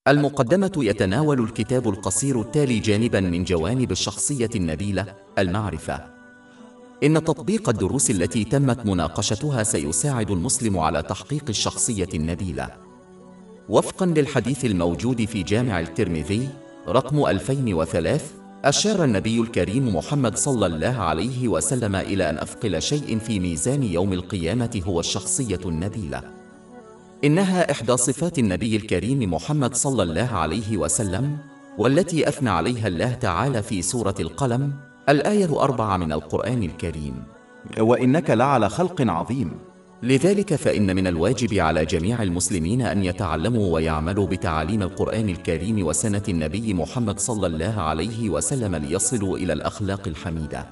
المقدمة. يتناول الكتاب القصير التالي جانباً من جوانب الشخصية النبيلة: المعرفة. إن تطبيق الدروس التي تمت مناقشتها سيساعد المسلم على تحقيق الشخصية النبيلة. وفقاً للحديث الموجود في جامع الترمذي رقم 2003، أشار النبي الكريم محمد صلى الله عليه وسلم إلى أن أثقل شيء في ميزان يوم القيامة هو الشخصية النبيلة. إنها إحدى صفات النبي الكريم محمد صلى الله عليه وسلم، والتي أثنى عليها الله تعالى في سورة القلم، الآية 4 من القرآن الكريم: وإنك لعلى خلق عظيم. لذلك فإن من الواجب على جميع المسلمين أن يتعلموا ويعملوا بتعاليم القرآن الكريم وسنة النبي محمد صلى الله عليه وسلم ليصلوا إلى الأخلاق الحميدة.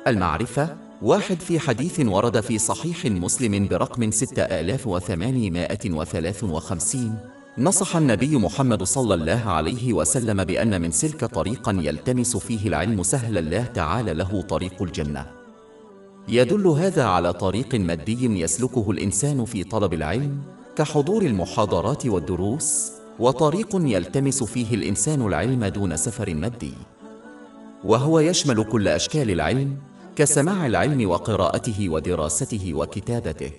المعرفة. 1. في حديث ورد في صحيح مسلم برقم 6853، نصح النبي محمد صلى الله عليه وسلم بأن من سلك طريقا يلتمس فيه العلم سهل الله تعالى له طريق الجنة. يدل هذا على طريق مادي يسلكه الإنسان في طلب العلم كحضور المحاضرات والدروس، وطريق يلتمس فيه الإنسان العلم دون سفر مادي، وهو يشمل كل أشكال العلم كسماع العلم وقراءته ودراسته وكتابته.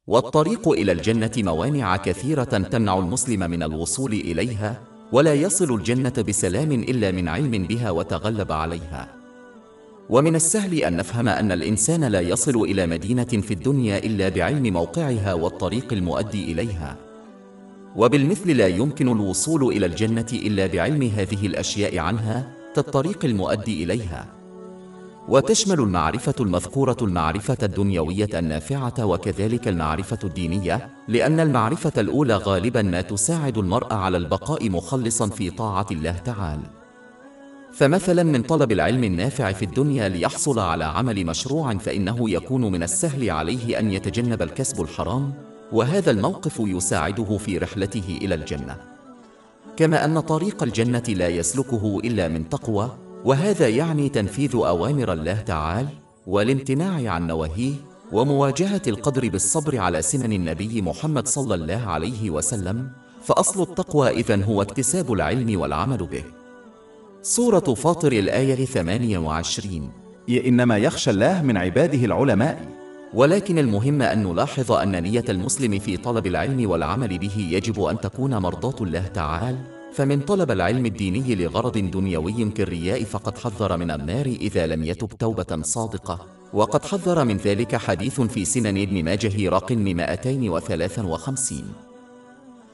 والطريق إلى الجنة موانع كثيرة تمنع المسلم من الوصول إليها، ولا يصل الجنة بسلام إلا من علم بها وتغلب عليها. ومن السهل أن نفهم أن الإنسان لا يصل إلى مدينة في الدنيا إلا بعلم موقعها والطريق المؤدي إليها، وبالمثل لا يمكن الوصول إلى الجنة إلا بعلم هذه الأشياء عنها كالطريق المؤدي إليها. وتشمل المعرفة المذكورة المعرفة الدنيوية النافعة، وكذلك المعرفة الدينية، لأن المعرفة الأولى غالباً ما تساعد المرء على البقاء مخلصاً في طاعة الله تعالى. فمثلاً من طلب العلم النافع في الدنيا ليحصل على عمل مشروع، فإنه يكون من السهل عليه أن يتجنب الكسب الحرام، وهذا الموقف يساعده في رحلته إلى الجنة. كما أن طريق الجنة لا يسلكه إلا من تقوى، وهذا يعني تنفيذ أوامر الله تعالى والامتناع عن نواهيه، ومواجهة القدر بالصبر على سنن النبي محمد صلى الله عليه وسلم. فأصل التقوى إذن هو اكتساب العلم والعمل به. سورة فاطر الآية 28: إنما يخشى الله من عباده العلماء. ولكن المهم أن نلاحظ أن نية المسلم في طلب العلم والعمل به يجب أن تكون مرضاة الله تعالى، فمن طلب العلم الديني لغرض دنيوي كالرياء فقد حذر من النار إذا لم يتب توبة صادقة، وقد حذر من ذلك حديث في سنن ابن ماجه رقم 253.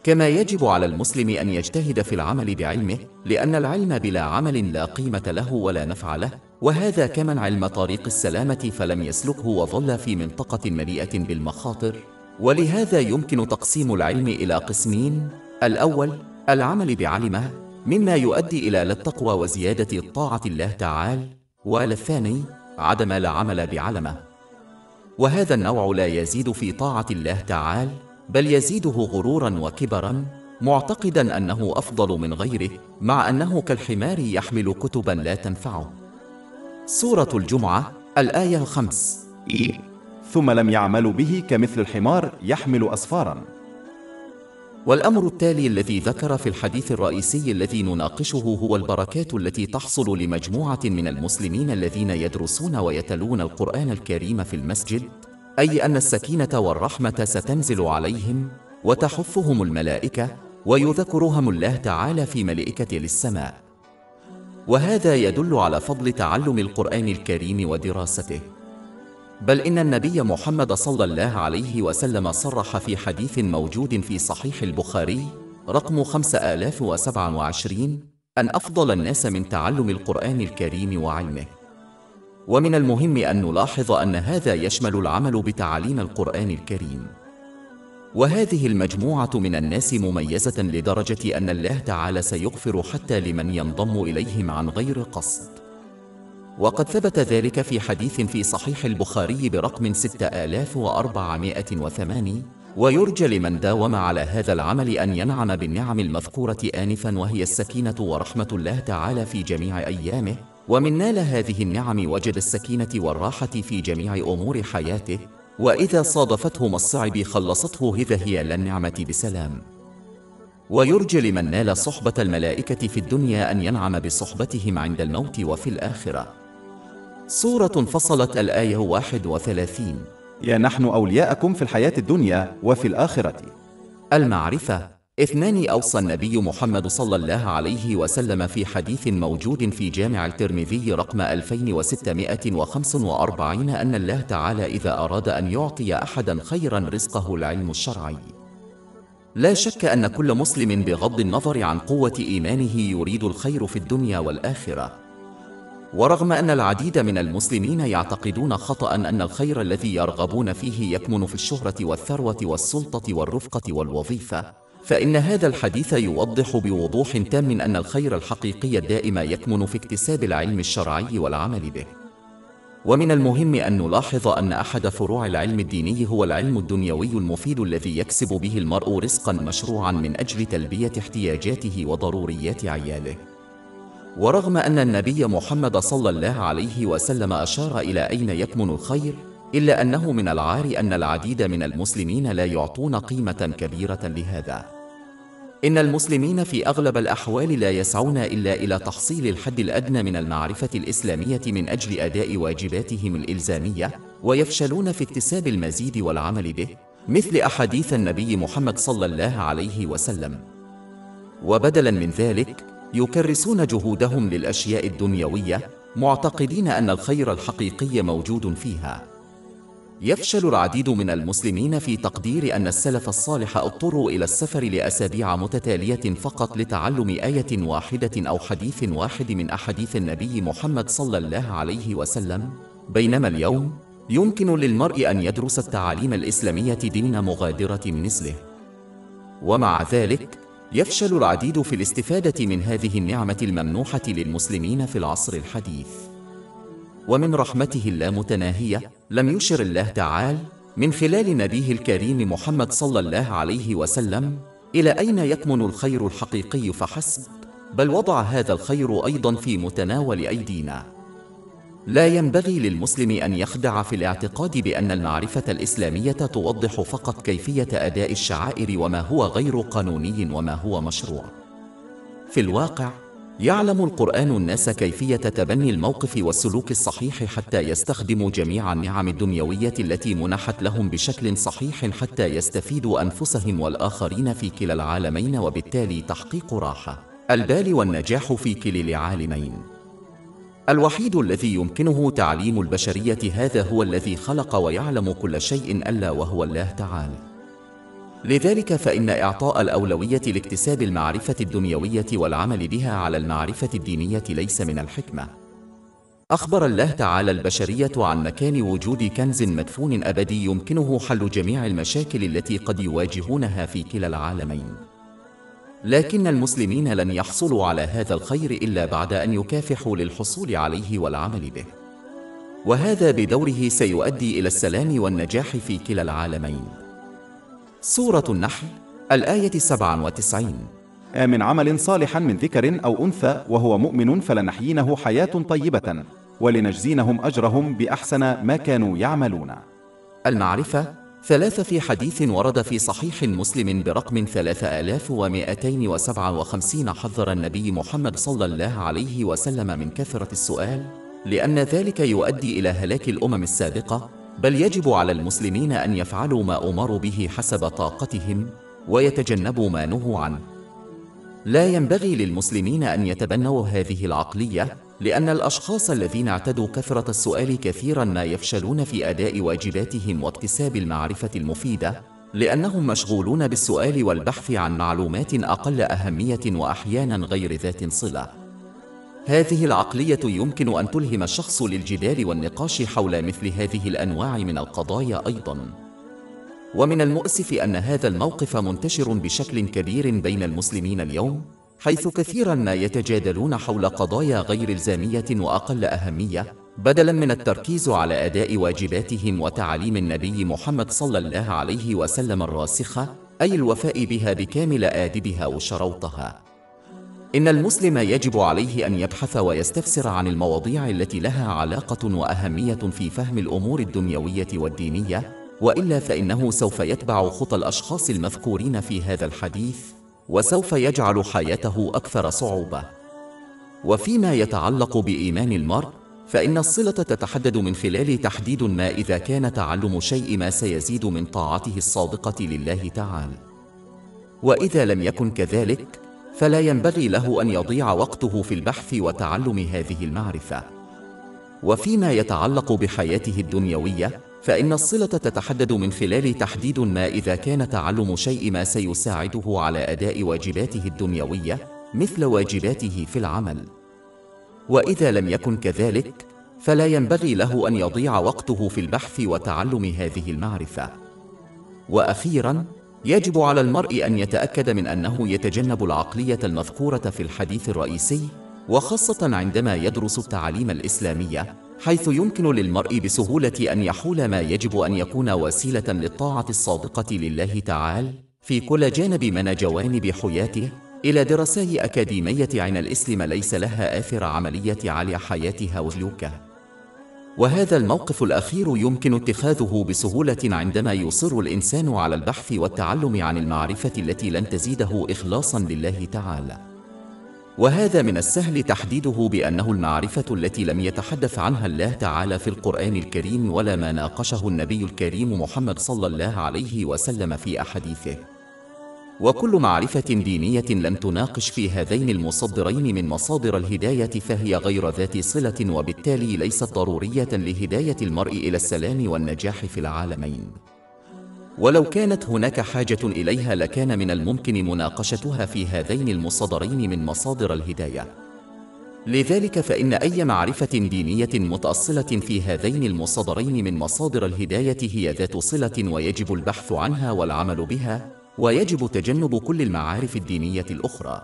كما يجب على المسلم أن يجتهد في العمل بعلمه، لأن العلم بلا عمل لا قيمة له ولا نفع له، وهذا كمن علم طريق السلامة فلم يسلكه وظل في منطقة مليئة بالمخاطر. ولهذا يمكن تقسيم العلم إلى قسمين: الأول العمل بعلمه مما يؤدي إلى التقوى وزيادة طاعة الله تعالى، والثاني عدم لا عمل بعلمه، وهذا النوع لا يزيد في طاعة الله تعالى بل يزيده غرورا وكبرا، معتقدا أنه أفضل من غيره، مع أنه كالحمار يحمل كتبا لا تنفعه. سورة الجمعة الآية 5: ثم لم يعملوا به كمثل الحمار يحمل أسفارا. والأمر التالي الذي ذكر في الحديث الرئيسي الذي نناقشه هو البركات التي تحصل لمجموعة من المسلمين الذين يدرسون ويتلون القرآن الكريم في المسجد، أي أن السكينة والرحمة ستنزل عليهم وتحفهم الملائكة ويذكرهم الله تعالى في ملائكة للسماء. وهذا يدل على فضل تعلم القرآن الكريم ودراسته. بل إن النبي محمد صلى الله عليه وسلم صرح في حديث موجود في صحيح البخاري رقم 5027 أن أفضل الناس من تعلم القرآن الكريم وعلمه. ومن المهم أن نلاحظ أن هذا يشمل العمل بتعاليم القرآن الكريم. وهذه المجموعة من الناس مميزة لدرجة أن الله تعالى سيغفر حتى لمن ينضم إليهم عن غير قصد. وقد ثبت ذلك في حديث في صحيح البخاري برقم 6408، ويرجى لمن داوم على هذا العمل أن ينعم بالنعم المذكورة آنفا، وهي السكينة ورحمة الله تعالى في جميع أيامه، ومن نال هذه النعم وجد السكينة والراحة في جميع أمور حياته، وإذا صادفته الصعب خلصته إذا هي للنعمة بسلام. ويرجى لمن نال صحبة الملائكة في الدنيا أن ينعم بصحبتهم عند الموت وفي الآخرة. سورة انفصلت، الآية 31. يا نحن أولياءكم في الحياة الدنيا وفي الآخرة. المعرفة. 2. أوصى النبي محمد صلى الله عليه وسلم في حديث موجود في جامع الترمذي رقم 2645 أن الله تعالى إذا أراد أن يعطي أحدا خيرا رزقه العلم الشرعي. لا شك أن كل مسلم بغض النظر عن قوة إيمانه يريد الخير في الدنيا والآخرة. ورغم أن العديد من المسلمين يعتقدون خطأ أن الخير الذي يرغبون فيه يكمن في الشهرة والثروة والسلطة والرفقة والوظيفة، فإن هذا الحديث يوضح بوضوح تام أن الخير الحقيقي الدائم يكمن في اكتساب العلم الشرعي والعمل به. ومن المهم أن نلاحظ أن أحد فروع العلم الديني هو العلم الدنيوي المفيد الذي يكسب به المرء رزقا مشروعا من أجل تلبية احتياجاته وضروريات عياله. ورغم أن النبي محمد صلى الله عليه وسلم أشار إلى أين يكمن الخير، إلا أنه من العار أن العديد من المسلمين لا يعطون قيمة كبيرة لهذا. إن المسلمين في أغلب الأحوال لا يسعون إلا إلى تحصيل الحد الأدنى من المعرفة الإسلامية من أجل أداء واجباتهم الإلزامية، ويفشلون في اكتساب المزيد والعمل به، مثل أحاديث النبي محمد صلى الله عليه وسلم. وبدلاً من ذلك يكرسون جهودهم للأشياء الدنيوية، معتقدين أن الخير الحقيقي موجود فيها. يفشل العديد من المسلمين في تقدير أن السلف الصالح اضطروا إلى السفر لأسابيع متتالية فقط لتعلم آية واحدة أو حديث واحد من أحاديث النبي محمد صلى الله عليه وسلم، بينما اليوم يمكن للمرء أن يدرس التعاليم الإسلامية دون مغادرة منزله. ومع ذلك يفشل العديد في الاستفادة من هذه النعمة الممنوحة للمسلمين في العصر الحديث. ومن رحمته اللامتناهية لم يشر الله تعالى من خلال نبيه الكريم محمد صلى الله عليه وسلم إلى أين يكمن الخير الحقيقي فحسب، بل وضع هذا الخير أيضا في متناول أيدينا. لا ينبغي للمسلم أن يخدع في الاعتقاد بأن المعرفة الإسلامية توضح فقط كيفية أداء الشعائر وما هو غير قانوني وما هو مشروع. في الواقع يعلم القرآن الناس كيفية تبني الموقف والسلوك الصحيح حتى يستخدموا جميع النعم الدنيوية التي منحت لهم بشكل صحيح حتى يستفيدوا أنفسهم والآخرين في كلا العالمين، وبالتالي تحقيق راحة البال والنجاح في كلا العالمين. الوحيد الذي يمكنه تعليم البشرية هذا هو الذي خلق ويعلم كل شيء ألا وهو الله تعالى. لذلك فإن إعطاء الأولوية لاكتساب المعرفة الدنيوية والعمل بها على المعرفة الدينية ليس من الحكمة. أخبر الله تعالى البشرية عن مكان وجود كنز مدفون أبدي يمكنه حل جميع المشاكل التي قد يواجهونها في كلا العالمين. لكن المسلمين لن يحصلوا على هذا الخير إلا بعد أن يكافحوا للحصول عليه والعمل به، وهذا بدوره سيؤدي إلى السلام والنجاح في كلا العالمين. سورة النحل، الآية 97. من عمل صالحا من ذكر أو أنثى وهو مؤمن فلنحيينه حياة طيبة ولنجزينهم أجرهم بأحسن ما كانوا يعملون. المعرفة. 3. في حديث ورد في صحيح مسلم برقم 3257 حذر النبي محمد صلى الله عليه وسلم من كثرة السؤال، لأن ذلك يؤدي إلى هلاك الأمم السابقة، بل يجب على المسلمين أن يفعلوا ما أمروا به حسب طاقتهم ويتجنبوا ما نهوا عنه. لا ينبغي للمسلمين أن يتبنوا هذه العقلية، لأن الأشخاص الذين اعتدوا كثرة السؤال كثيرا ما يفشلون في أداء واجباتهم واكتساب المعرفة المفيدة، لأنهم مشغولون بالسؤال والبحث عن معلومات أقل أهمية وأحيانا غير ذات صلة. هذه العقلية يمكن أن تلهم الشخص للجدال والنقاش حول مثل هذه الأنواع من القضايا أيضا. ومن المؤسف أن هذا الموقف منتشر بشكل كبير بين المسلمين اليوم، حيث كثيرا ما يتجادلون حول قضايا غير إلزامية وأقل أهمية، بدلا من التركيز على أداء واجباتهم وتعاليم النبي محمد صلى الله عليه وسلم الراسخة، أي الوفاء بها بكامل آدابها وشروطها. إن المسلم يجب عليه أن يبحث ويستفسر عن المواضيع التي لها علاقة وأهمية في فهم الأمور الدنيوية والدينية، وإلا فإنه سوف يتبع خطى الأشخاص المذكورين في هذا الحديث، وسوف يجعل حياته أكثر صعوبة. وفيما يتعلق بإيمان المرء، فإن الصلة تتحدد من خلال تحديد ما إذا كان تعلم شيء ما سيزيد من طاعته الصادقة لله تعالى. وإذا لم يكن كذلك، فلا ينبغي له أن يضيع وقته في البحث وتعلم هذه المعرفة. وفيما يتعلق بحياته الدنيوية، فإن الصلة تتحدد من خلال تحديد ما إذا كان تعلم شيء ما سيساعده على أداء واجباته الدنيوية مثل واجباته في العمل. وإذا لم يكن كذلك، فلا ينبغي له أن يضيع وقته في البحث وتعلم هذه المعرفة. وأخيراً، يجب على المرء أن يتأكد من أنه يتجنب العقلية المذكورة في الحديث الرئيسي، وخاصة عندما يدرس التعاليم الإسلامية، حيث يمكن للمرء بسهولة أن يحول ما يجب أن يكون وسيلة للطاعة الصادقة لله تعالى في كل جانب من جوانب حياته إلى دراسات أكاديمية عن الإسلام ليس لها آثر عملية على حياتها وسلوكها. وهذا الموقف الأخير يمكن اتخاذه بسهولة عندما يصر الإنسان على البحث والتعلم عن المعرفة التي لن تزيده إخلاصاً لله تعالى. وهذا من السهل تحديده بأنه المعرفة التي لم يتحدث عنها الله تعالى في القرآن الكريم ولا ما ناقشه النبي الكريم محمد صلى الله عليه وسلم في أحاديثه. وكل معرفة دينية لم تناقش في هذين المصدرين من مصادر الهداية فهي غير ذات صلة، وبالتالي ليست ضرورية لهداية المرء إلى السلام والنجاح في العالمين. ولو كانت هناك حاجة إليها لكان من الممكن مناقشتها في هذين المصدرين من مصادر الهداية. لذلك فإن أي معرفة دينية متأصلة في هذين المصدرين من مصادر الهداية هي ذات صلة، ويجب البحث عنها والعمل بها، ويجب تجنب كل المعارف الدينية الأخرى.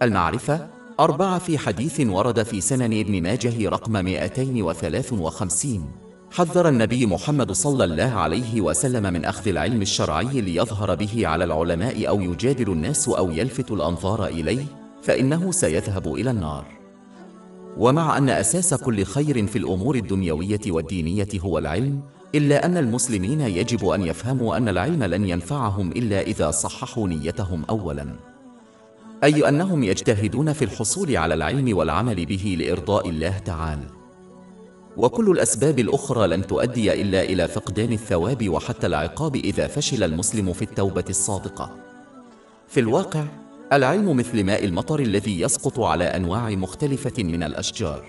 المعرفة 4 في حديث ورد في سنن ابن ماجه رقم 253. حذر النبي محمد صلى الله عليه وسلم من أخذ العلم الشرعي ليظهر به على العلماء أو يجادل الناس أو يلفت الأنظار إليه، فإنه سيذهب إلى النار. ومع أن أساس كل خير في الأمور الدنيوية والدينية هو العلم، إلا أن المسلمين يجب أن يفهموا أن العلم لن ينفعهم إلا إذا صححوا نيتهم أولاً، أي أنهم يجتهدون في الحصول على العلم والعمل به لإرضاء الله تعالى. وكل الأسباب الأخرى لن تؤدي إلا إلى فقدان الثواب وحتى العقاب إذا فشل المسلم في التوبة الصادقة. في الواقع، العلم مثل ماء المطر الذي يسقط على أنواع مختلفة من الأشجار.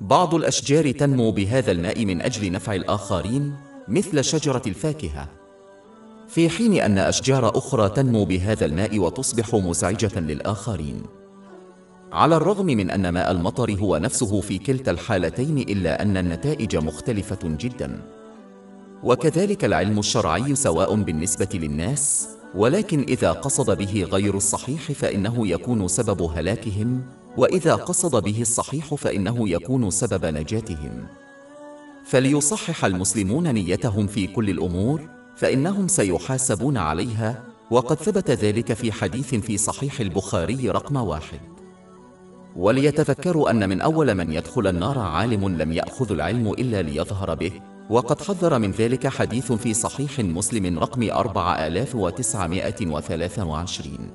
بعض الأشجار تنمو بهذا الماء من أجل نفع الآخرين مثل شجرة الفاكهة، في حين أن أشجار أخرى تنمو بهذا الماء وتصبح مزعجة للآخرين. على الرغم من أن ماء المطر هو نفسه في كلتا الحالتين، إلا أن النتائج مختلفة جدا. وكذلك العلم الشرعي سواء بالنسبة للناس، ولكن إذا قصد به غير الصحيح فإنه يكون سبب هلاكهم، وإذا قصد به الصحيح فإنه يكون سبب نجاتهم. فليصحح المسلمون نيتهم في كل الأمور، فإنهم سيحاسبون عليها، وقد ثبت ذلك في حديث في صحيح البخاري رقم 1. وليتذكروا أن من أول من يدخل النار عالم لم يأخذ العلم إلا ليظهر به، وقد حذر من ذلك حديث في صحيح مسلم رقم 4923.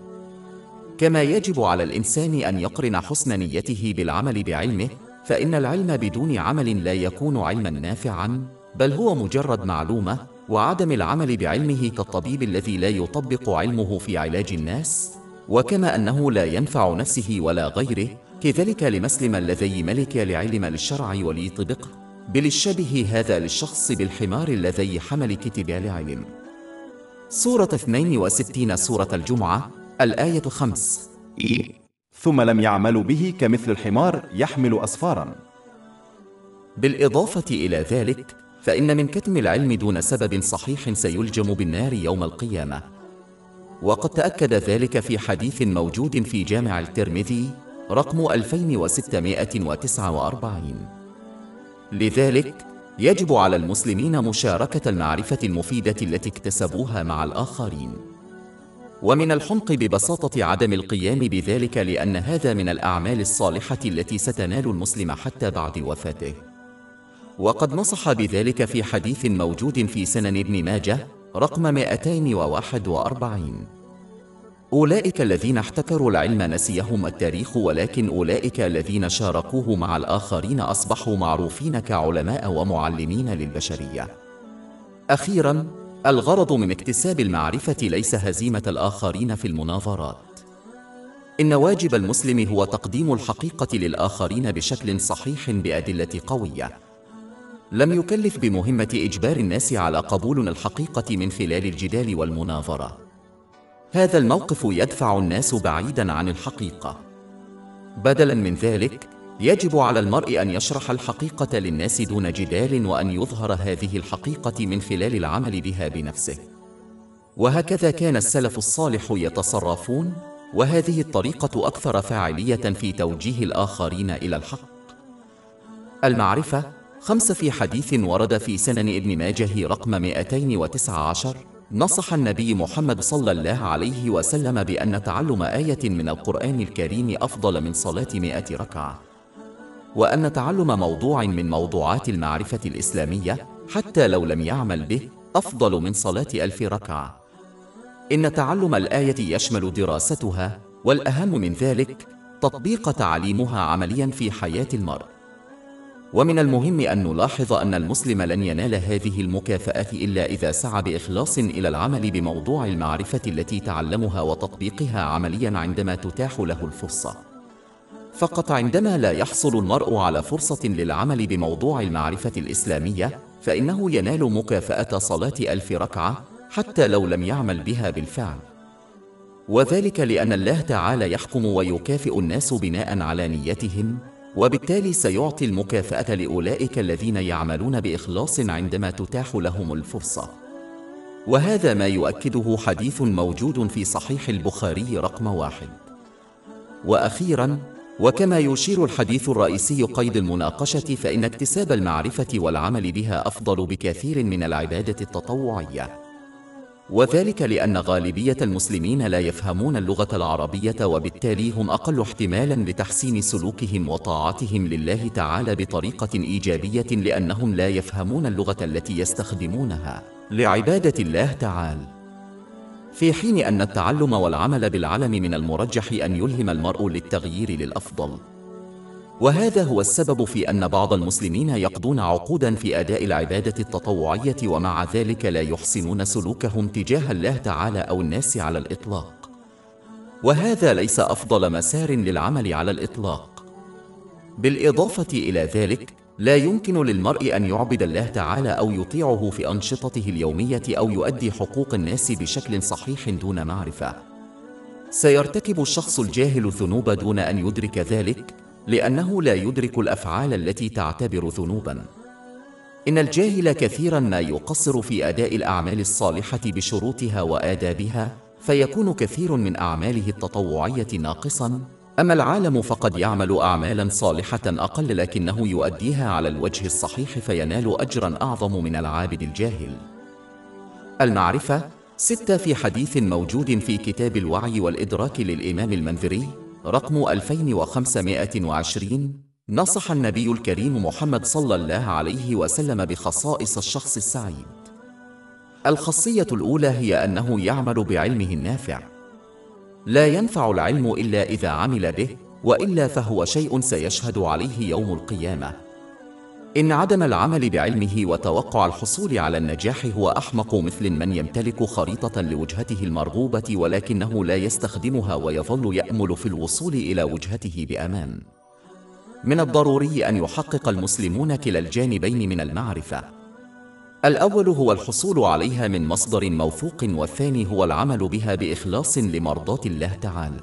كما يجب على الإنسان أن يقرن حسن نيته بالعمل بعلمه، فإن العلم بدون عمل لا يكون علما نافعا، بل هو مجرد معلومة. وعدم العمل بعلمه كالطبيب الذي لا يطبق علمه في علاج الناس، وكما أنه لا ينفع نفسه ولا غيره، كذلك لمسلم الذي ملك لعلم للشرع وليطبقه، بل الشبه هذا للشخص بالحمار الذي حمل كتب العلم. سورة 62 سورة الجمعة الآية 5. ثم لم يعملوا به كمثل الحمار يحمل أسفارا. بالإضافة إلى ذلك، فإن من كتم العلم دون سبب صحيح سيلجم بالنار يوم القيامة، وقد تأكد ذلك في حديث موجود في جامع الترمذي رقم 2649. لذلك يجب على المسلمين مشاركة المعرفة المفيدة التي اكتسبوها مع الآخرين. ومن الحمق ببساطة عدم القيام بذلك، لأن هذا من الأعمال الصالحة التي ستنال المسلم حتى بعد وفاته. وقد نصح بذلك في حديث موجود في سنن ابن ماجه رقم 241. أولئك الذين احتكروا العلم نسيهم التاريخ، ولكن أولئك الذين شاركوه مع الآخرين أصبحوا معروفين كعلماء ومعلمين للبشرية. أخيراً، الغرض من اكتساب المعرفة ليس هزيمة الآخرين في المناظرات. إن واجب المسلم هو تقديم الحقيقة للآخرين بشكل صحيح بأدلة قوية. لم يكلف بمهمة إجبار الناس على قبول الحقيقة من خلال الجدال والمناظرة. هذا الموقف يدفع الناس بعيداً عن الحقيقة. بدلاً من ذلك، يجب على المرء أن يشرح الحقيقة للناس دون جدال، وأن يظهر هذه الحقيقة من خلال العمل بها بنفسه. وهكذا كان السلف الصالح يتصرفون، وهذه الطريقة أكثر فاعلية في توجيه الآخرين إلى الحق. المعرفة 5. في حديث ورد في سنن ابن ماجه رقم 219، نصح النبي محمد صلى الله عليه وسلم بأن تعلم آية من القرآن الكريم أفضل من صلاة 100 ركعة، وأن تعلم موضوع من موضوعات المعرفة الإسلامية حتى لو لم يعمل به أفضل من صلاة 1000 ركعة. إن تعلم الآية يشمل دراستها، والأهم من ذلك تطبيق تعليمها عملياً في حياة المرء. ومن المهم أن نلاحظ أن المسلم لن ينال هذه المكافآت إلا إذا سعى بإخلاص إلى العمل بموضوع المعرفة التي تعلمها وتطبيقها عملياً عندما تتاح له الفرصة. فقط عندما لا يحصل المرء على فرصة للعمل بموضوع المعرفة الإسلامية فإنه ينال مكافأة صلاة 1000 ركعة حتى لو لم يعمل بها بالفعل. وذلك لأن الله تعالى يحكم ويكافئ الناس بناء على نيتهم، وبالتالي سيعطي المكافأة لأولئك الذين يعملون بإخلاص عندما تتاح لهم الفرصة. وهذا ما يؤكده حديث موجود في صحيح البخاري رقم 1. وأخيراً، وكما يشير الحديث الرئيسي قيد المناقشة، فإن اكتساب المعرفة والعمل بها أفضل بكثير من العبادة التطوعية. وذلك لأن غالبية المسلمين لا يفهمون اللغة العربية، وبالتالي هم أقل احتمالاً لتحسين سلوكهم وطاعتهم لله تعالى بطريقة إيجابية، لأنهم لا يفهمون اللغة التي يستخدمونها لعبادة الله تعالى. في حين أن التعلم والعمل بالعلم من المرجح أن يلهم المرء للتغيير للأفضل. وهذا هو السبب في أن بعض المسلمين يقضون عقوداً في أداء العبادة التطوعية، ومع ذلك لا يحسنون سلوكهم تجاه الله تعالى أو الناس على الإطلاق. وهذا ليس أفضل مسار للعمل على الإطلاق. بالإضافة إلى ذلك، لا يمكن للمرء أن يعبد الله تعالى أو يطيعه في أنشطته اليومية أو يؤدي حقوق الناس بشكل صحيح دون معرفة. سيرتكب الشخص الجاهل الذنوب دون أن يدرك ذلك، لأنه لا يدرك الأفعال التي تعتبر ذنوباً. إن الجاهل كثيراً ما يقصر في أداء الأعمال الصالحة بشروطها وآدابها، فيكون كثير من أعماله التطوعية ناقصاً. أما العالم فقد يعمل أعمالاً صالحة أقل لكنه يؤديها على الوجه الصحيح، فينال أجراً أعظم من العابد الجاهل. المعرفة 6. في حديث موجود في كتاب الوعي والإدراك للإمام المنذري رقم 2520، نصح النبي الكريم محمد صلى الله عليه وسلم بخصائص الشخص السعيد. الخاصية الأولى هي أنه يعمل بعلمه النافع. لا ينفع العلم إلا إذا عمل به، وإلا فهو شيء سيشهد عليه يوم القيامة. إن عدم العمل بعلمه وتوقع الحصول على النجاح هو أحمق مثل من يمتلك خريطة لوجهته المرغوبة ولكنه لا يستخدمها ويظل يأمل في الوصول إلى وجهته بأمان. من الضروري أن يحقق المسلمون كلا الجانبين من المعرفة. الأول هو الحصول عليها من مصدر موثوق، والثاني هو العمل بها بإخلاص لمرضاة الله تعالى.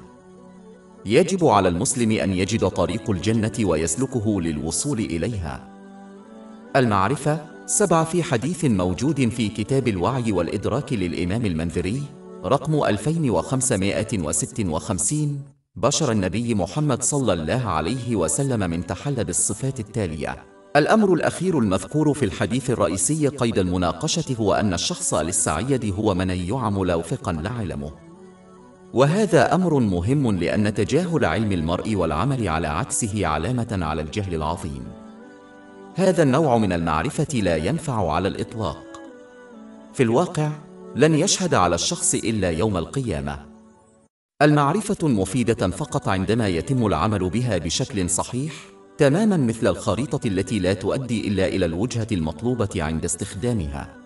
يجب على المسلم أن يجد طريق الجنة ويسلكه للوصول إليها. المعرفة 7. في حديث موجود في كتاب الوعي والإدراك للإمام المنذري رقم 2556، بشر النبي محمد صلى الله عليه وسلم من تحلى بالصفات التالية. الأمر الأخير المذكور في الحديث الرئيسي قيد المناقشة هو أن الشخص للسعيد هو من يعمل وفقا لعلمه. وهذا أمر مهم، لأن تجاهل علم المرء والعمل على عكسه علامة على الجهل العظيم. هذا النوع من المعرفة لا ينفع على الإطلاق. في الواقع لن يشهد على الشخص إلا يوم القيامة. المعرفة مفيدة فقط عندما يتم العمل بها بشكل صحيح، تماماً مثل الخريطة التي لا تؤدي إلا إلى الوجهة المطلوبة عند استخدامها.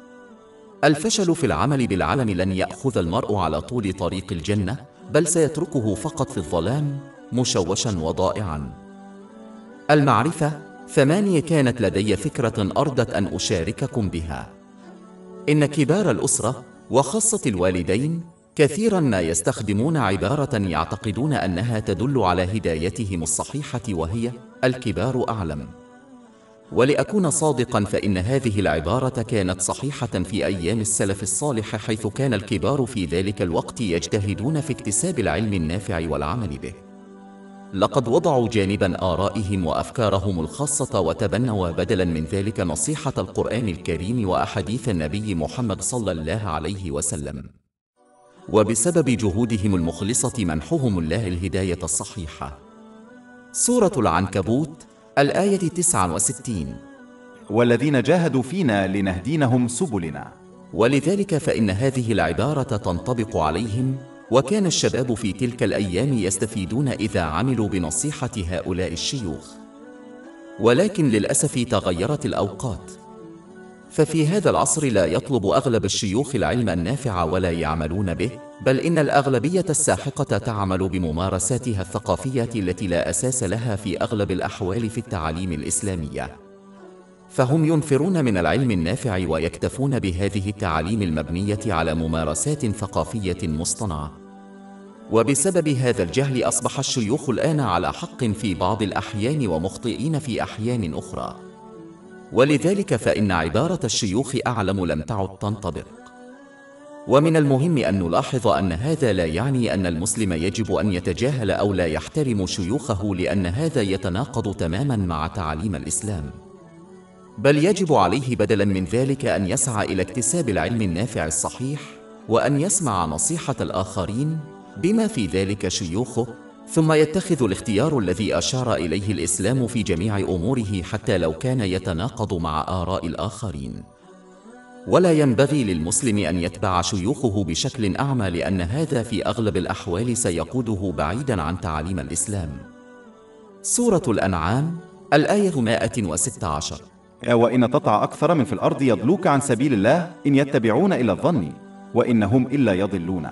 الفشل في العمل بالعلم لن يأخذ المرء على طول طريق الجنة، بل سيتركه فقط في الظلام، مشوشاً وضائعاً. المعرفة 8. كانت لدي فكرة أردت أن أشارككم بها. إن كبار الأسرة، وخاصة الوالدين، كثيراً ما يستخدمون عبارة يعتقدون أنها تدل على هدايتهم الصحيحة، وهي الكبار أعلم. ولأكون صادقاً فإن هذه العبارة كانت صحيحة في أيام السلف الصالح، حيث كان الكبار في ذلك الوقت يجتهدون في اكتساب العلم النافع والعمل به. لقد وضعوا جانباً آرائهم وأفكارهم الخاصة، وتبنوا بدلاً من ذلك نصيحة القرآن الكريم وأحاديث النبي محمد صلى الله عليه وسلم. وبسبب جهودهم المخلصة منحهم الله الهداية الصحيحة. سورة العنكبوت الآية 69. والذين جاهدوا فينا لنهدينهم سبلنا. ولذلك فإن هذه العبارة تنطبق عليهم، وكان الشباب في تلك الأيام يستفيدون إذا عملوا بنصيحة هؤلاء الشيوخ. ولكن للأسف تغيرت الأوقات، ففي هذا العصر لا يطلب أغلب الشيوخ العلم النافع ولا يعملون به، بل إن الأغلبية الساحقة تعمل بممارساتها الثقافية التي لا أساس لها في أغلب الأحوال في التعاليم الإسلامية. فهم ينفرون من العلم النافع ويكتفون بهذه التعاليم المبنية على ممارسات ثقافية مصطنعة. وبسبب هذا الجهل أصبح الشيوخ الآن على حق في بعض الأحيان ومخطئين في أحيان أخرى. ولذلك فإن عبارة الشيوخ أعلم لم تعد تنطبق. ومن المهم أن نلاحظ أن هذا لا يعني أن المسلم يجب أن يتجاهل أو لا يحترم شيوخه، لأن هذا يتناقض تماماً مع تعاليم الإسلام. بل يجب عليه بدلاً من ذلك أن يسعى إلى اكتساب العلم النافع الصحيح، وأن يسمع نصيحة الآخرين بما في ذلك شيوخه، ثم يتخذ الاختيار الذي أشار إليه الإسلام في جميع أموره، حتى لو كان يتناقض مع آراء الآخرين. ولا ينبغي للمسلم أن يتبع شيوخه بشكل أعمى، لأن هذا في أغلب الأحوال سيقوده بعيداً عن تعاليم الإسلام. سورة الأنعام الآية 116. وإن تطع أكثر من في الأرض يضلوك عن سبيل الله إن يتبعون إلا الظن وإنهم إلا يضلون.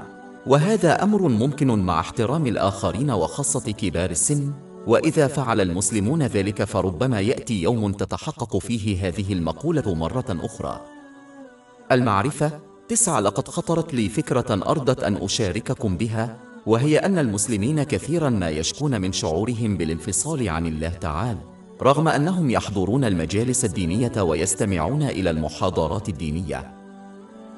وهذا أمر ممكن مع احترام الآخرين وخاصة كبار السن، وإذا فعل المسلمون ذلك فربما يأتي يوم تتحقق فيه هذه المقولة مرة أخرى. المعرفة 9. لقد خطرت لي فكرة أردت أن أشارككم بها، وهي أن المسلمين كثيرا ما يشكون من شعورهم بالانفصال عن الله تعالى، رغم أنهم يحضرون المجالس الدينية ويستمعون إلى المحاضرات الدينية.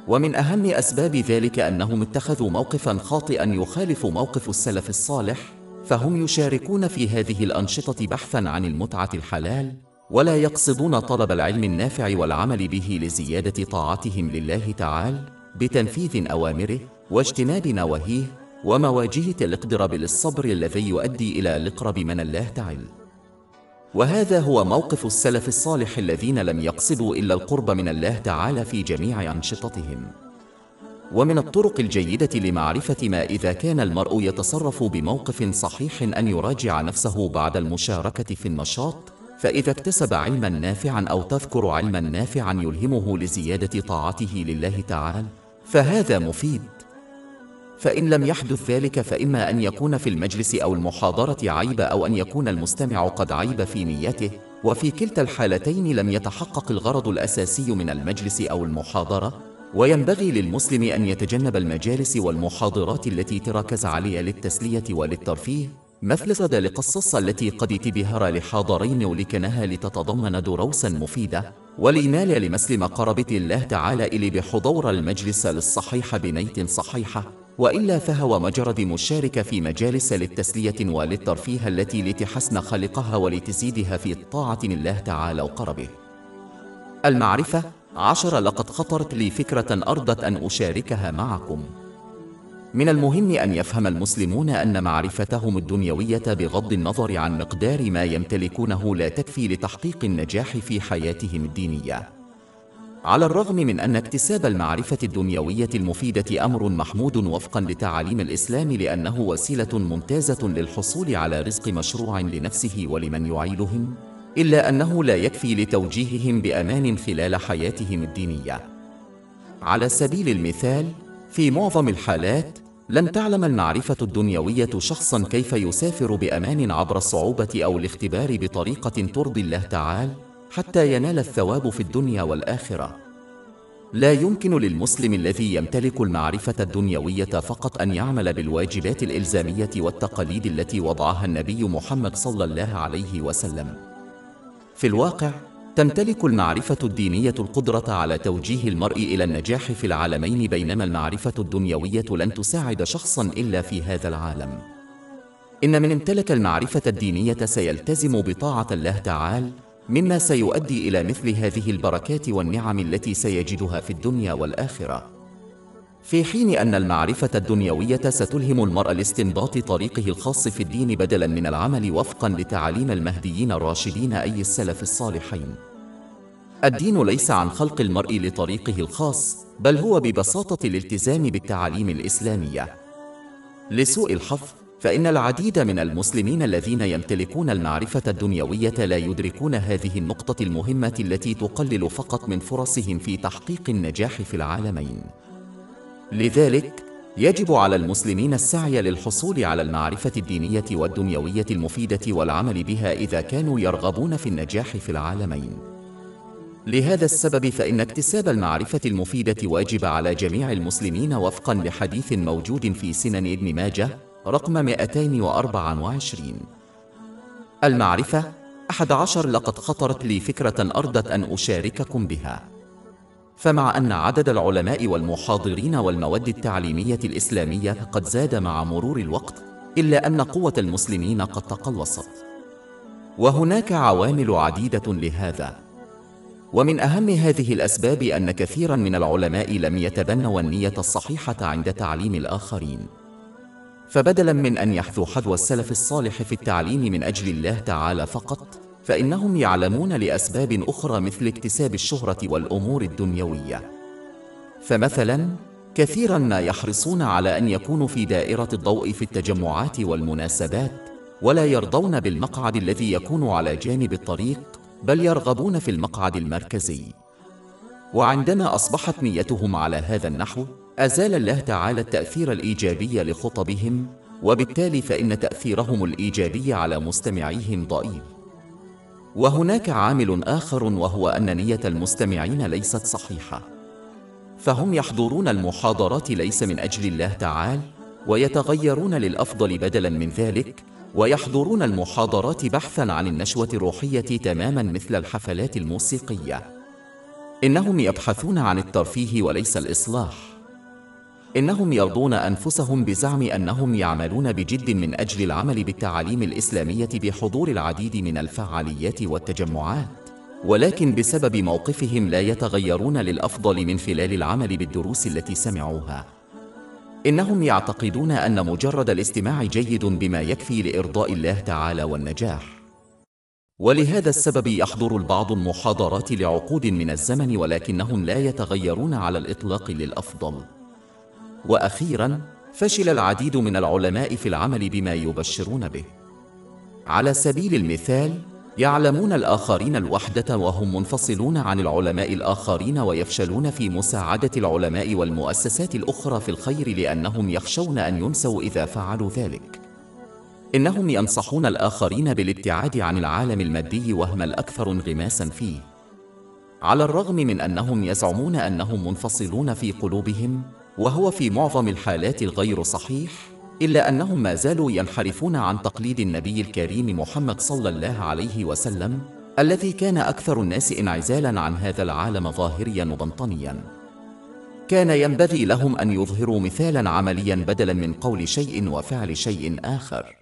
ومن أهم أسباب ذلك أنهم اتخذوا موقفا خاطئا يخالف موقف السلف الصالح، فهم يشاركون في هذه الأنشطة بحثا عن المتعة الحلال، ولا يقصدون طلب العلم النافع والعمل به لزيادة طاعتهم لله تعالى بتنفيذ أوامره واجتناب نواهيه، ومواجهة الاقتراب للصبر الذي يؤدي إلى الاقرب من الله تعالى. وهذا هو موقف السلف الصالح الذين لم يقصدوا إلا القرب من الله تعالى في جميع أنشطتهم. ومن الطرق الجيدة لمعرفة ما إذا كان المرء يتصرف بموقف صحيح أن يراجع نفسه بعد المشاركة في النشاط، فإذا اكتسب علما نافعا أو تذكر علما نافعا يلهمه لزيادة طاعته لله تعالى فهذا مفيد. فإن لم يحدث ذلك فإما أن يكون في المجلس أو المحاضرة عيب، أو أن يكون المستمع قد عيب في نيته، وفي كلتا الحالتين لم يتحقق الغرض الأساسي من المجلس أو المحاضرة. وينبغي للمسلم أن يتجنب المجالس والمحاضرات التي تركز عليها للتسلية وللترفيه، مثل صدى الصص التي قد تبهر لحاضرين ولكنها لتتضمن دروسا مفيدة، ولينال لمسلم قربة الله تعالى إلي بحضور المجلس للصحيح بنية صحيحة، وإلا فهو مجرد مشارك في مجالس للتسلية وللترفيه التي لتحسن خلقها ولتزيدها في الطاعة لله تعالى وقربه. المعرفة 10. لقد خطرت لي فكرة أردت أن أشاركها معكم. من المهم أن يفهم المسلمون أن معرفتهم الدنيوية بغض النظر عن مقدار ما يمتلكونه لا تكفي لتحقيق النجاح في حياتهم الدينية. على الرغم من أن اكتساب المعرفة الدنيوية المفيدة أمر محمود وفقا لتعاليم الإسلام، لأنه وسيلة ممتازة للحصول على رزق مشروع لنفسه ولمن يعيلهم، إلا أنه لا يكفي لتوجيههم بأمان خلال حياتهم الدينية. على سبيل المثال، في معظم الحالات لن تعلم المعرفة الدنيوية شخصاً كيف يسافر بأمان عبر الصعوبة أو الاختبار بطريقة ترضي الله تعالى حتى ينال الثواب في الدنيا والآخرة. لا يمكن للمسلم الذي يمتلك المعرفة الدنيوية فقط أن يعمل بالواجبات الإلزامية والتقاليد التي وضعها النبي محمد صلى الله عليه وسلم. في الواقع، تمتلك المعرفة الدينية القدرة على توجيه المرء إلى النجاح في العالمين، بينما المعرفة الدنيوية لن تساعد شخصاً إلا في هذا العالم. إن من امتلك المعرفة الدينية سيلتزم بطاعة الله تعالى، مما سيؤدي إلى مثل هذه البركات والنعم التي سيجدها في الدنيا والآخرة. في حين أن المعرفة الدنيوية ستلهم المرء لاستنباط طريقه الخاص في الدين بدلاً من العمل وفقاً لتعاليم المهديين الراشدين أي السلف الصالحين. الدين ليس عن خلق المرء لطريقه الخاص، بل هو ببساطة الالتزام بالتعاليم الإسلامية. لسوء الحظ، فإن العديد من المسلمين الذين يمتلكون المعرفة الدنيوية لا يدركون هذه النقطة المهمة التي تقلل فقط من فرصهم في تحقيق النجاح في العالمين. لذلك، يجب على المسلمين السعي للحصول على المعرفة الدينية والدنيوية المفيدة والعمل بها إذا كانوا يرغبون في النجاح في العالمين. لهذا السبب فإن اكتساب المعرفة المفيدة واجب على جميع المسلمين وفقاً لحديث موجود في سنن ابن ماجه رقم 224. المعرفة 11. لقد خطرت لي فكرة أردت أن أشارككم بها. فمع أن عدد العلماء والمحاضرين والمواد التعليمية الإسلامية قد زاد مع مرور الوقت، إلا أن قوة المسلمين قد تقلصت. وهناك عوامل عديدة لهذا، ومن أهم هذه الأسباب أن كثيراً من العلماء لم يتبنوا النية الصحيحة عند تعليم الآخرين. فبدلاً من أن يحذوا حذو السلف الصالح في التعليم من أجل الله تعالى فقط، فإنهم يعلمون لأسباب أخرى مثل اكتساب الشهرة والأمور الدنيوية. فمثلاً، كثيراً ما يحرصون على أن يكونوا في دائرة الضوء في التجمعات والمناسبات، ولا يرضون بالمقعد الذي يكون على جانب الطريق، بل يرغبون في المقعد المركزي. وعندما أصبحت نيتهم على هذا النحو، أزال الله تعالى التأثير الإيجابي لخطبهم، وبالتالي فإن تأثيرهم الإيجابي على مستمعيهم ضئيل. وهناك عامل آخر، وهو أن نية المستمعين ليست صحيحة، فهم يحضرون المحاضرات ليس من أجل الله تعالى، ويتغيرون للأفضل بدلاً من ذلك، ويحضرون المحاضرات بحثاً عن النشوة الروحية تماماً مثل الحفلات الموسيقية. إنهم يبحثون عن الترفيه وليس الإصلاح. إنهم يرضون أنفسهم بزعم أنهم يعملون بجد من أجل العمل بالتعاليم الإسلامية بحضور العديد من الفعاليات والتجمعات، ولكن بسبب موقفهم لا يتغيرون للأفضل من خلال العمل بالدروس التي سمعوها. إنهم يعتقدون أن مجرد الاستماع جيد بما يكفي لإرضاء الله تعالى والنجاح. ولهذا السبب يحضر البعض المحاضرات لعقود من الزمن، ولكنهم لا يتغيرون على الإطلاق للأفضل. وأخيراً، فشل العديد من العلماء في العمل بما يبشرون به. على سبيل المثال، يعلمون الآخرين الوحدة وهم منفصلون عن العلماء الآخرين، ويفشلون في مساعدة العلماء والمؤسسات الأخرى في الخير لأنهم يخشون أن ينسوا إذا فعلوا ذلك. إنهم ينصحون الآخرين بالابتعاد عن العالم المادي وهم الأكثر انغماساً فيه، على الرغم من أنهم يزعمون أنهم منفصلون في قلوبهم، وهو في معظم الحالات غير صحيح، إلا أنهم ما زالوا ينحرفون عن تقليد النبي الكريم محمد صلى الله عليه وسلم، الذي كان أكثر الناس انعزالاً عن هذا العالم ظاهرياً وباطنياً. كان ينبغي لهم أن يظهروا مثالاً عملياً بدلاً من قول شيء وفعل شيء آخر،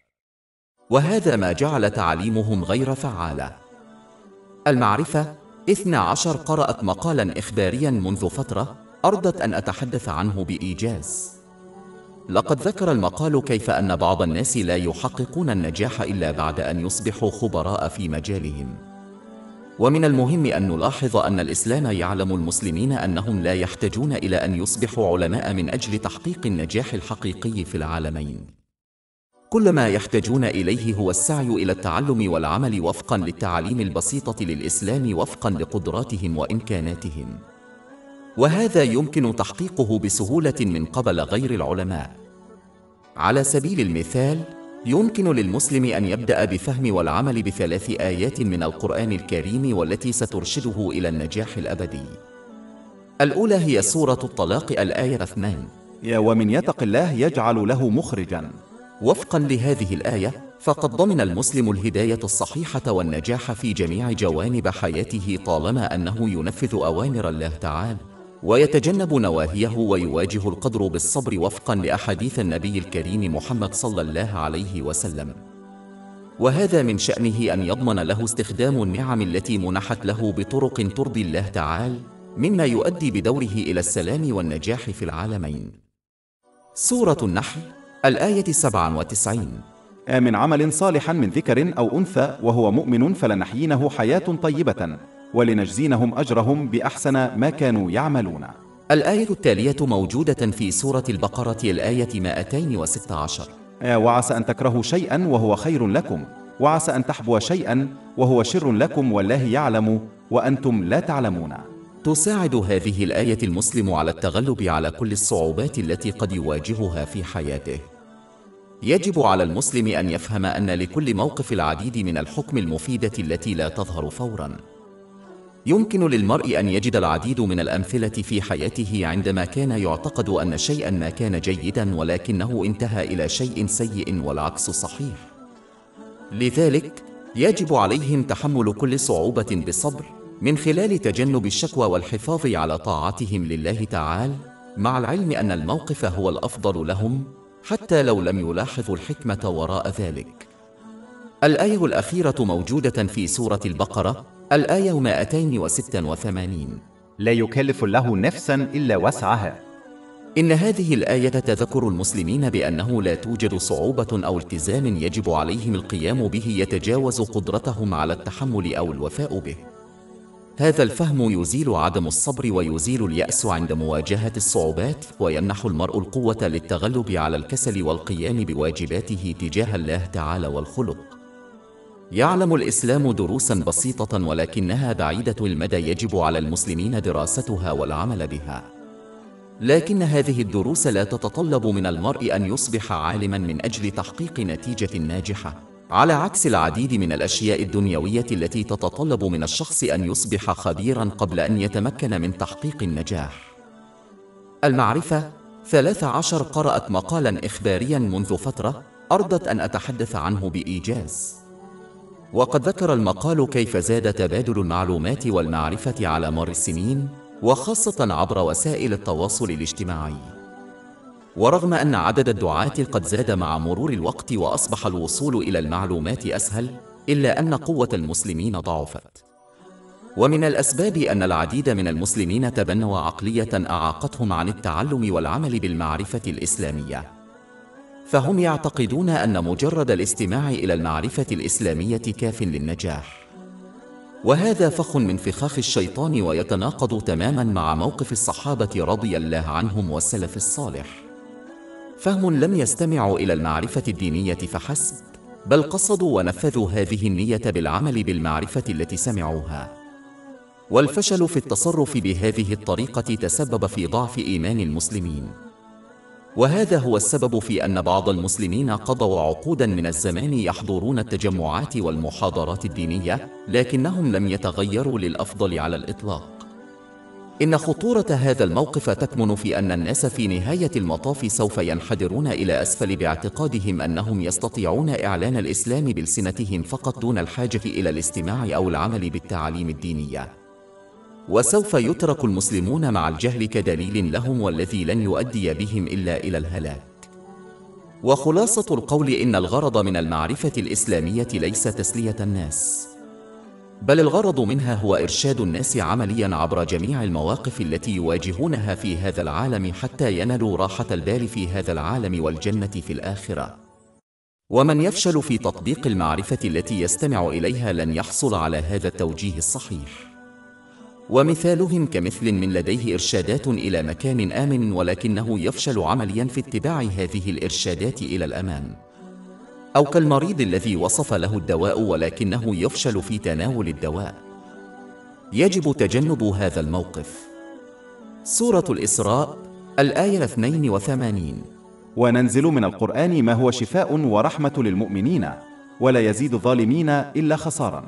وهذا ما جعل تعليمهم غير فعالة. المعرفة 12. قرأت مقالاً إخبارياً منذ فترة، أردت أن أتحدث عنه بإيجاز. لقد ذكر المقال كيف أن بعض الناس لا يحققون النجاح إلا بعد أن يصبحوا خبراء في مجالهم. ومن المهم أن نلاحظ أن الإسلام يعلم المسلمين أنهم لا يحتاجون إلى أن يصبحوا علماء من أجل تحقيق النجاح الحقيقي في العالمين. كل ما يحتاجون إليه هو السعي إلى التعلم والعمل وفقاً للتعاليم البسيطة للإسلام وفقاً لقدراتهم وإمكاناتهم، وهذا يمكن تحقيقه بسهولة من قبل غير العلماء. على سبيل المثال، يمكن للمسلم أن يبدأ بفهم والعمل ب3 آيات من القرآن الكريم والتي سترشده إلى النجاح الأبدي. الأولى هي سورة الطلاق الآية 2: ومن يتق الله يجعل له مخرجا. وفقاً لهذه الآية، فقد ضمن المسلم الهداية الصحيحة والنجاح في جميع جوانب حياته طالما أنه ينفذ أوامر الله تعالى ويتجنب نواهيه ويواجه القدر بالصبر وفقاً لأحاديث النبي الكريم محمد صلى الله عليه وسلم. وهذا من شأنه أن يضمن له استخدام النعم التي منحت له بطرق ترضي الله تعالى، مما يؤدي بدوره إلى السلام والنجاح في العالمين. سورة النحل الآية 97: من عمل صالحا من ذكر أو أنثى وهو مؤمن فلنحيينه حياة طيبة ولنجزينهم أجرهم بأحسن ما كانوا يعملون. الآية التالية موجودة في سورة البقرة الآية 216: وعسى أن تكرهوا شيئا وهو خير لكم، وعسى أن تحبوا شيئا وهو شر لكم والله يعلم وأنتم لا تعلمون. تساعد هذه الآية المسلم على التغلب على كل الصعوبات التي قد يواجهها في حياته. يجب على المسلم أن يفهم أن لكل موقف العديد من الحكم المفيدة التي لا تظهر فوراً. يمكن للمرء أن يجد العديد من الأمثلة في حياته عندما كان يعتقد أن شيئاً ما كان جيداً ولكنه انتهى إلى شيء سيء والعكس صحيح. لذلك يجب عليهم تحمل كل صعوبة بصبر من خلال تجنب الشكوى والحفاظ على طاعتهم لله تعالى، مع العلم أن الموقف هو الأفضل لهم حتى لو لم يلاحظوا الحكمة وراء ذلك. الآية الأخيرة موجودة في سورة البقرة الآية 286: لا يكلف الله نفسا إلا وسعها. إن هذه الآية تذكر المسلمين بأنه لا توجد صعوبة أو التزام يجب عليهم القيام به يتجاوز قدرتهم على التحمل أو الوفاء به. هذا الفهم يزيل عدم الصبر ويزيل اليأس عند مواجهة الصعوبات، ويمنح المرء القوة للتغلب على الكسل والقيام بواجباته تجاه الله تعالى والخلق. يعلم الإسلام دروساً بسيطة ولكنها بعيدة المدى يجب على المسلمين دراستها والعمل بها. لكن هذه الدروس لا تتطلب من المرء أن يصبح عالماً من أجل تحقيق نتيجة ناجحة، على عكس العديد من الأشياء الدنيوية التي تتطلب من الشخص أن يصبح خبيراً قبل أن يتمكن من تحقيق النجاح. المعرفة 13 قرأت مقالاً إخبارياً منذ فترة أردت أن أتحدث عنه بإيجاز. وقد ذكر المقال كيف زاد تبادل المعلومات والمعرفة على مر السنين، وخاصة عبر وسائل التواصل الاجتماعي. ورغم أن عدد الدعاة قد زاد مع مرور الوقت وأصبح الوصول إلى المعلومات أسهل، إلا أن قوة المسلمين ضعفت. ومن الأسباب أن العديد من المسلمين تبنوا عقلية أعاقتهم عن التعلم والعمل بالمعرفة الإسلامية. فهم يعتقدون أن مجرد الاستماع إلى المعرفة الإسلامية كاف للنجاح. وهذا فخ من فخاخ الشيطان ويتناقض تماماً مع موقف الصحابة رضي الله عنهم والسلف الصالح. فهم لم يستمعوا إلى المعرفة الدينية فحسب، بل قصدوا ونفذوا هذه النية بالعمل بالمعرفة التي سمعوها. والفشل في التصرف بهذه الطريقة تسبب في ضعف إيمان المسلمين. وهذا هو السبب في أن بعض المسلمين قضوا عقوداً من الزمان يحضرون التجمعات والمحاضرات الدينية، لكنهم لم يتغيروا للأفضل على الإطلاق. إن خطورة هذا الموقف تكمن في أن الناس في نهاية المطاف سوف ينحدرون إلى أسفل باعتقادهم أنهم يستطيعون إعلان الإسلام بلسنتهم فقط دون الحاجة إلى الاستماع أو العمل بالتعاليم الدينية. وسوف يترك المسلمون مع الجهل كدليل لهم والذي لن يؤدي بهم إلا إلى الهلاك. وخلاصة القول إن الغرض من المعرفة الإسلامية ليس تسلية الناس، بل الغرض منها هو إرشاد الناس عملياً عبر جميع المواقف التي يواجهونها في هذا العالم حتى ينالوا راحة البال في هذا العالم والجنة في الآخرة. ومن يفشل في تطبيق المعرفة التي يستمع إليها لن يحصل على هذا التوجيه الصحيح. ومثالهم كمثل من لديه إرشادات إلى مكان آمن ولكنه يفشل عمليا في اتباع هذه الإرشادات إلى الأمان، أو كالمريض الذي وصف له الدواء ولكنه يفشل في تناول الدواء. يجب تجنب هذا الموقف. سورة الإسراء الآية 82. وننزل من القرآن ما هو شفاء ورحمة للمؤمنين ولا يزيد الظالمين إلا خسارا.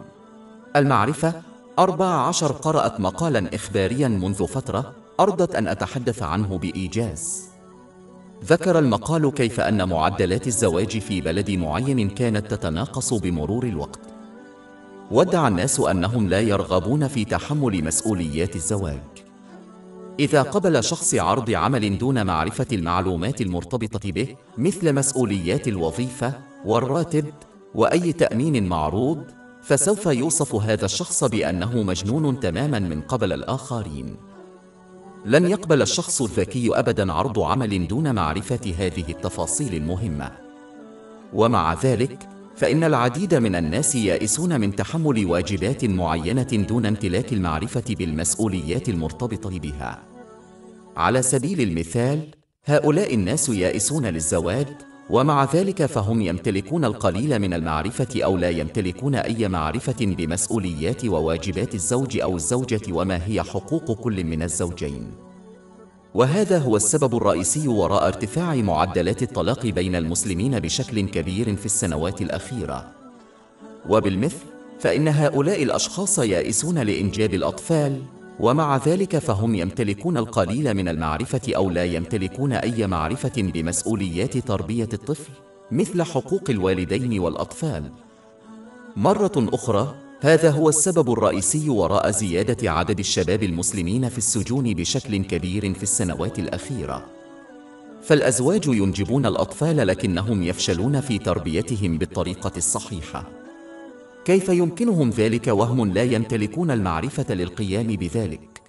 المعرفة 14 قرأت مقالا إخباريا منذ فترة أرضت أن أتحدث عنه بإيجاز. ذكر المقال كيف أن معدلات الزواج في بلد معين كانت تتناقص بمرور الوقت. وادعى الناس أنهم لا يرغبون في تحمل مسؤوليات الزواج. إذا قبل شخص عرض عمل دون معرفة المعلومات المرتبطة به مثل مسؤوليات الوظيفة والراتب وأي تأمين معروض، فسوف يوصف هذا الشخص بأنه مجنون تماما من قبل الآخرين. لن يقبل الشخص الذكي أبدا عرض عمل دون معرفة هذه التفاصيل المهمة. ومع ذلك فإن العديد من الناس يائسون من تحمل واجبات معينة دون امتلاك المعرفة بالمسؤوليات المرتبطة بها. على سبيل المثال، هؤلاء الناس يائسون للزواج، ومع ذلك فهم يمتلكون القليل من المعرفة أو لا يمتلكون أي معرفة بمسؤوليات وواجبات الزوج أو الزوجة وما هي حقوق كل من الزوجين. وهذا هو السبب الرئيسي وراء ارتفاع معدلات الطلاق بين المسلمين بشكل كبير في السنوات الأخيرة. وبالمثل فإن هؤلاء الأشخاص يائسون لإنجاب الأطفال، ومع ذلك فهم يمتلكون القليل من المعرفة أو لا يمتلكون أي معرفة بمسؤوليات تربية الطفل مثل حقوق الوالدين والأطفال. مرة أخرى، هذا هو السبب الرئيسي وراء زيادة عدد الشباب المسلمين في السجون بشكل كبير في السنوات الأخيرة. فالأزواج ينجبون الأطفال لكنهم يفشلون في تربيتهم بالطريقة الصحيحة. كيف يمكنهم ذلك وهم لا يمتلكون المعرفة للقيام بذلك؟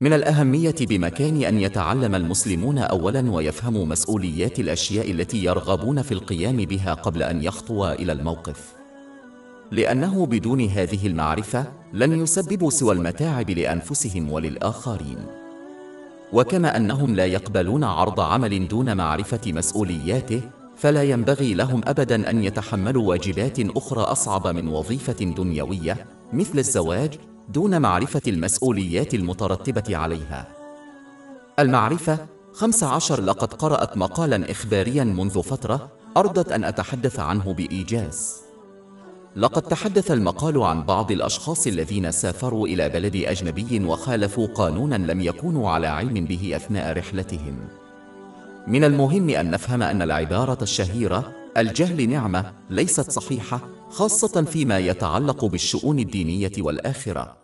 من الأهمية بمكان أن يتعلم المسلمون أولاً ويفهموا مسؤوليات الأشياء التي يرغبون في القيام بها قبل أن يخطوا إلى الموقف، لأنه بدون هذه المعرفة لن يسببوا سوى المتاعب لأنفسهم وللآخرين. وكما أنهم لا يقبلون عرض عمل دون معرفة مسؤولياته، فلا ينبغي لهم أبداً أن يتحملوا واجبات أخرى أصعب من وظيفة دنيوية مثل الزواج دون معرفة المسؤوليات المترتبة عليها. المعرفة 15 لقد قرأت مقالاً إخبارياً منذ فترة أرضت أن أتحدث عنه بإيجاز. لقد تحدث المقال عن بعض الأشخاص الذين سافروا إلى بلد أجنبي وخالفوا قانوناً لم يكونوا على علم به أثناء رحلتهم. من المهم أن نفهم أن العبارة الشهيرة الجهل نعمة ليست صحيحة، خاصة فيما يتعلق بالشؤون الدينية والآخرة.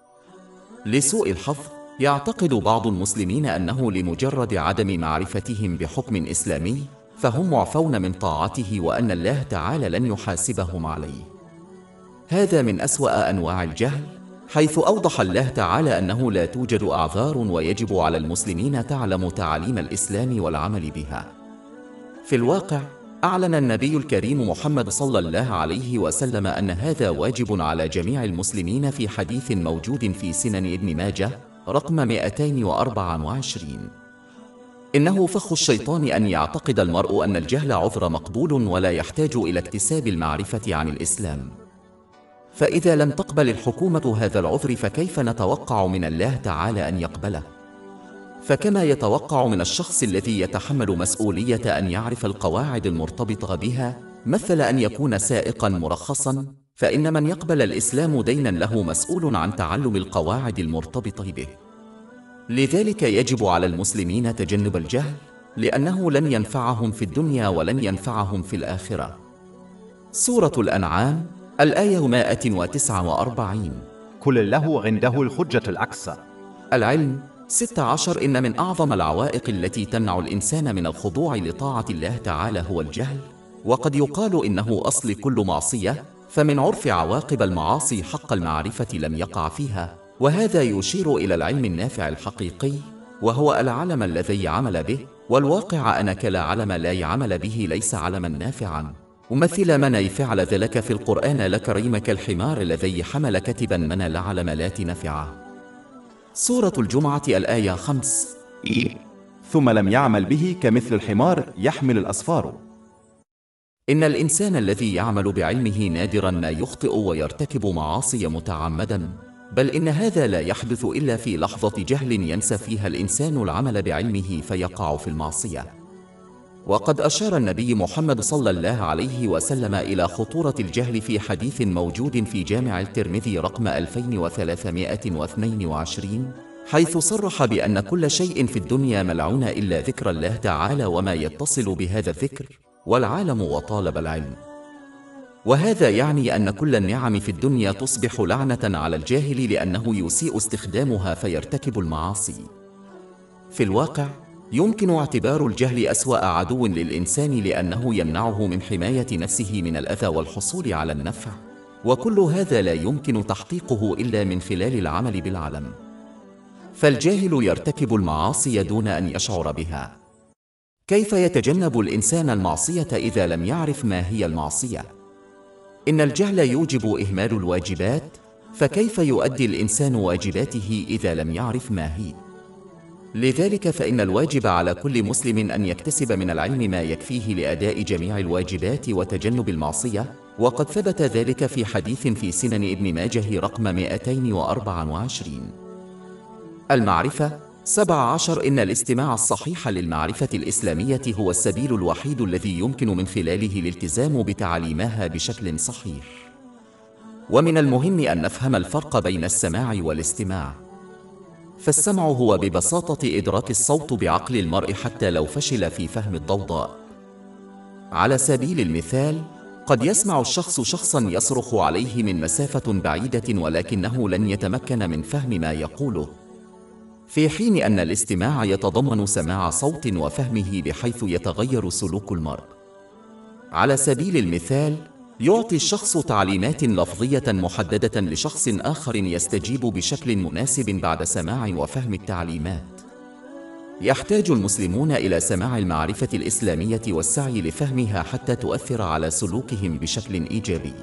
لسوء الحظ، يعتقد بعض المسلمين أنه لمجرد عدم معرفتهم بحكم إسلامي فهم معفون من طاعته وأن الله تعالى لن يحاسبهم عليه. هذا من أسوأ أنواع الجهل، حيث أوضح الله تعالى أنه لا توجد أعذار ويجب على المسلمين تعلم تعاليم الإسلام والعمل بها. في الواقع، أعلن النبي الكريم محمد صلى الله عليه وسلم أن هذا واجب على جميع المسلمين في حديث موجود في سنن ابن ماجه رقم 224. إنه فخ الشيطان أن يعتقد المرء أن الجهل عذر مقبول ولا يحتاج إلى اكتساب المعرفة عن الإسلام. فإذا لم تقبل الحكومة هذا العذر فكيف نتوقع من الله تعالى أن يقبله؟ فكما يتوقع من الشخص الذي يتحمل مسؤولية أن يعرف القواعد المرتبطة بها مثل أن يكون سائقاً مرخصاً، فإن من يقبل الإسلام ديناً له مسؤول عن تعلم القواعد المرتبطة به. لذلك يجب على المسلمين تجنب الجهل، لأنه لن ينفعهم في الدنيا ولن ينفعهم في الآخرة. سورة الأنعام الآية 149. كل له عنده الحجة الأقصى. العلم 16. إن من أعظم العوائق التي تمنع الإنسان من الخضوع لطاعة الله تعالى هو الجهل، وقد يقال إنه أصل كل معصية، فمن عرف عواقب المعاصي حق المعرفة لم يقع فيها، وهذا يشير إلى العلم النافع الحقيقي، وهو العلم الذي عمل به، والواقع أن كلا علم لا يعمل به ليس علما نافعا. ومثل من فعل ذلك في القرآن لكريم كالحمار الذي حمل كتبا من العلم لات نفعه. سورة الجمعة الآية 5. ثم لم يعمل به كمثل الحمار يحمل الأسفار. إن الإنسان الذي يعمل بعلمه نادرا ما يخطئ ويرتكب معاصي متعمدا، بل إن هذا لا يحدث إلا في لحظة جهل ينسى فيها الإنسان العمل بعلمه فيقع في المعصية. وقد أشار النبي محمد صلى الله عليه وسلم إلى خطورة الجهل في حديث موجود في جامع الترمذي رقم 2322، حيث صرح بأن كل شيء في الدنيا ملعون إلا ذكر الله تعالى وما يتصل بهذا الذكر، والعالم وطالب العلم. وهذا يعني أن كل النعم في الدنيا تصبح لعنة على الجاهل لأنه يسيء استخدامها فيرتكب المعاصي. في الواقع يمكن اعتبار الجهل أسوأ عدو للإنسان لأنه يمنعه من حماية نفسه من الأذى والحصول على النفع، وكل هذا لا يمكن تحقيقه إلا من خلال العمل بالعلم. فالجاهل يرتكب المعاصي دون أن يشعر بها. كيف يتجنب الإنسان المعصية إذا لم يعرف ما هي المعصية؟ إن الجهل يوجب إهمال الواجبات، فكيف يؤدي الإنسان واجباته إذا لم يعرف ما هي؟ لذلك فإن الواجب على كل مسلم أن يكتسب من العلم ما يكفيه لأداء جميع الواجبات وتجنب المعصية، وقد ثبت ذلك في حديث في سنن ابن ماجه رقم 224. المعرفة 17. إن الاستماع الصحيح للمعرفة الإسلامية هو السبيل الوحيد الذي يمكن من خلاله الالتزام بتعاليمها بشكل صحيح. ومن المهم أن نفهم الفرق بين السماع والاستماع. فالسمع هو ببساطة إدراك الصوت بعقل المرء حتى لو فشل في فهم الضوضاء. على سبيل المثال، قد يسمع الشخص شخصا يصرخ عليه من مسافة بعيدة ولكنه لن يتمكن من فهم ما يقوله، في حين أن الاستماع يتضمن سماع صوت وفهمه بحيث يتغير سلوك المرء. على سبيل المثال، يعطي الشخص تعليمات لفظية محددة لشخص آخر يستجيب بشكل مناسب بعد سماع وفهم التعليمات. يحتاج المسلمون إلى سماع المعرفة الإسلامية والسعي لفهمها حتى تؤثر على سلوكهم بشكل إيجابي.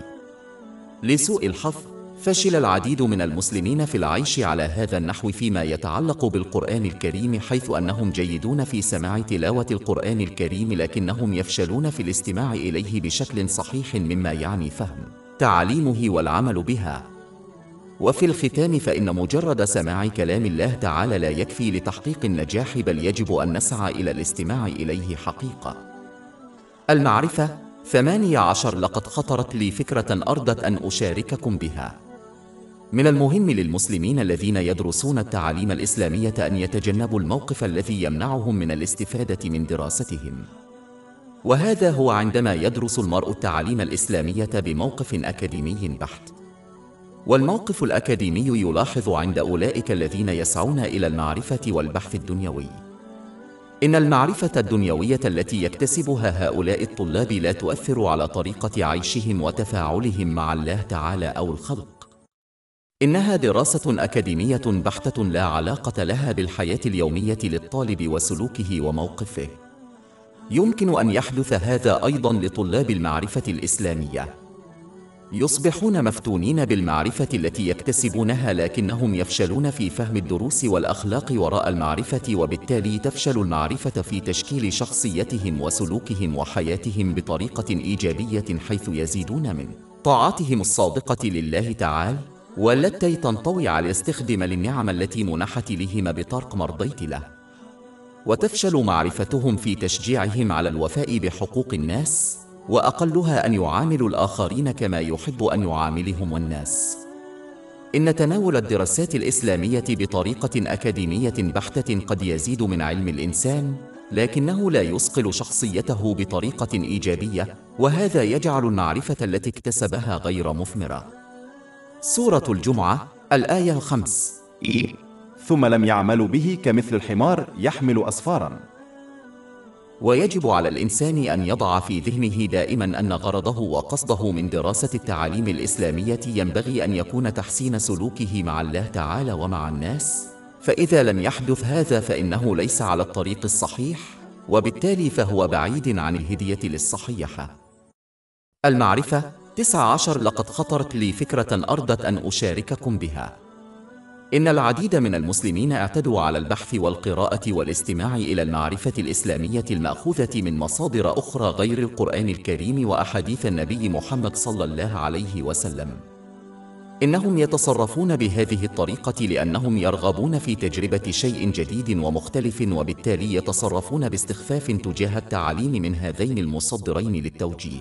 لسوء الحظ، فشل العديد من المسلمين في العيش على هذا النحو فيما يتعلق بالقرآن الكريم، حيث أنهم جيدون في سماع تلاوة القرآن الكريم لكنهم يفشلون في الاستماع إليه بشكل صحيح مما يعني فهم تعاليمه والعمل بها. وفي الختام فإن مجرد سماع كلام الله تعالى لا يكفي لتحقيق النجاح، بل يجب أن نسعى إلى الاستماع إليه حقيقة. المعرفة 18. لقد خطرت لي فكرة أردت أن أشارككم بها. من المهم للمسلمين الذين يدرسون التعاليم الإسلامية أن يتجنبوا الموقف الذي يمنعهم من الاستفادة من دراستهم، وهذا هو عندما يدرس المرء التعاليم الإسلامية بموقف أكاديمي بحت. والموقف الأكاديمي يلاحظ عند أولئك الذين يسعون إلى المعرفة والبحث الدنيوي إن المعرفة الدنيوية التي يكتسبها هؤلاء الطلاب لا تؤثر على طريقة عيشهم وتفاعلهم مع الله تعالى أو الخلق. إنها دراسة أكاديمية بحتة لا علاقة لها بالحياة اليومية للطالب وسلوكه وموقفه. يمكن أن يحدث هذا أيضاً لطلاب المعرفة الإسلامية. يصبحون مفتونين بالمعرفة التي يكتسبونها لكنهم يفشلون في فهم الدروس والأخلاق وراء المعرفة، وبالتالي تفشل المعرفة في تشكيل شخصيتهم وسلوكهم وحياتهم بطريقة إيجابية، حيث يزيدون من طاعتهم الصادقة لله تعالى والتي تنطوي على الاستخدام للنعم التي منحت لهم بطرق مرضية له، وتفشل معرفتهم في تشجيعهم على الوفاء بحقوق الناس، وأقلها أن يعاملوا الآخرين كما يحب أن يعاملهم الناس. إن تناول الدراسات الإسلامية بطريقة أكاديمية بحتة قد يزيد من علم الإنسان، لكنه لا يصقل شخصيته بطريقة إيجابية، وهذا يجعل المعرفة التي اكتسبها غير مثمرة. سورة الجمعة الآية 5. ثم لم يعملوا به كمثل الحمار يحمل أسفارا. ويجب على الإنسان أن يضع في ذهنه دائما أن غرضه وقصده من دراسة التعاليم الإسلامية ينبغي أن يكون تحسين سلوكه مع الله تعالى ومع الناس، فإذا لم يحدث هذا فإنه ليس على الطريق الصحيح، وبالتالي فهو بعيد عن الهدية للصحيحة. المعرفة 19. لقد خطرت لي فكرة أرضت أن أشارككم بها. إن العديد من المسلمين اعتدوا على البحث والقراءة والاستماع إلى المعرفة الإسلامية المأخوذة من مصادر أخرى غير القرآن الكريم وأحاديث النبي محمد صلى الله عليه وسلم. إنهم يتصرفون بهذه الطريقة لأنهم يرغبون في تجربة شيء جديد ومختلف، وبالتالي يتصرفون باستخفاف تجاه التعاليم من هذين المصدرين للتوجيه.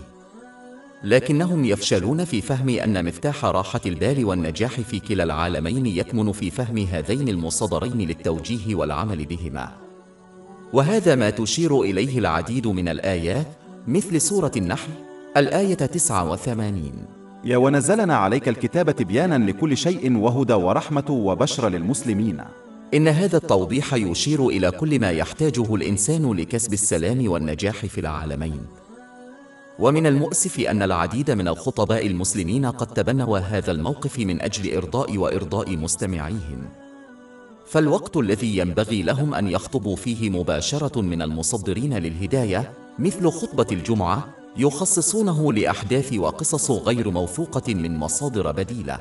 لكنهم يفشلون في فهم أن مفتاح راحة البال والنجاح في كلا العالمين يكمن في فهم هذين المصدرين للتوجيه والعمل بهما. وهذا ما تشير إليه العديد من الآيات، مثل سورة النحل الآية 89: يا ونزلنا عليك الكتاب تبيانا لكل شيء وهدى ورحمة وبشرى للمسلمين. إن هذا التوضيح يشير إلى كل ما يحتاجه الإنسان لكسب السلام والنجاح في العالمين. ومن المؤسف أن العديد من الخطباء المسلمين قد تبنوا هذا الموقف من أجل إرضاء مستمعيهم. فالوقت الذي ينبغي لهم أن يخطبوا فيه مباشرة من المصدرين للهداية مثل خطبة الجمعة يخصصونه لأحداث وقصص غير موثوقة من مصادر بديلة.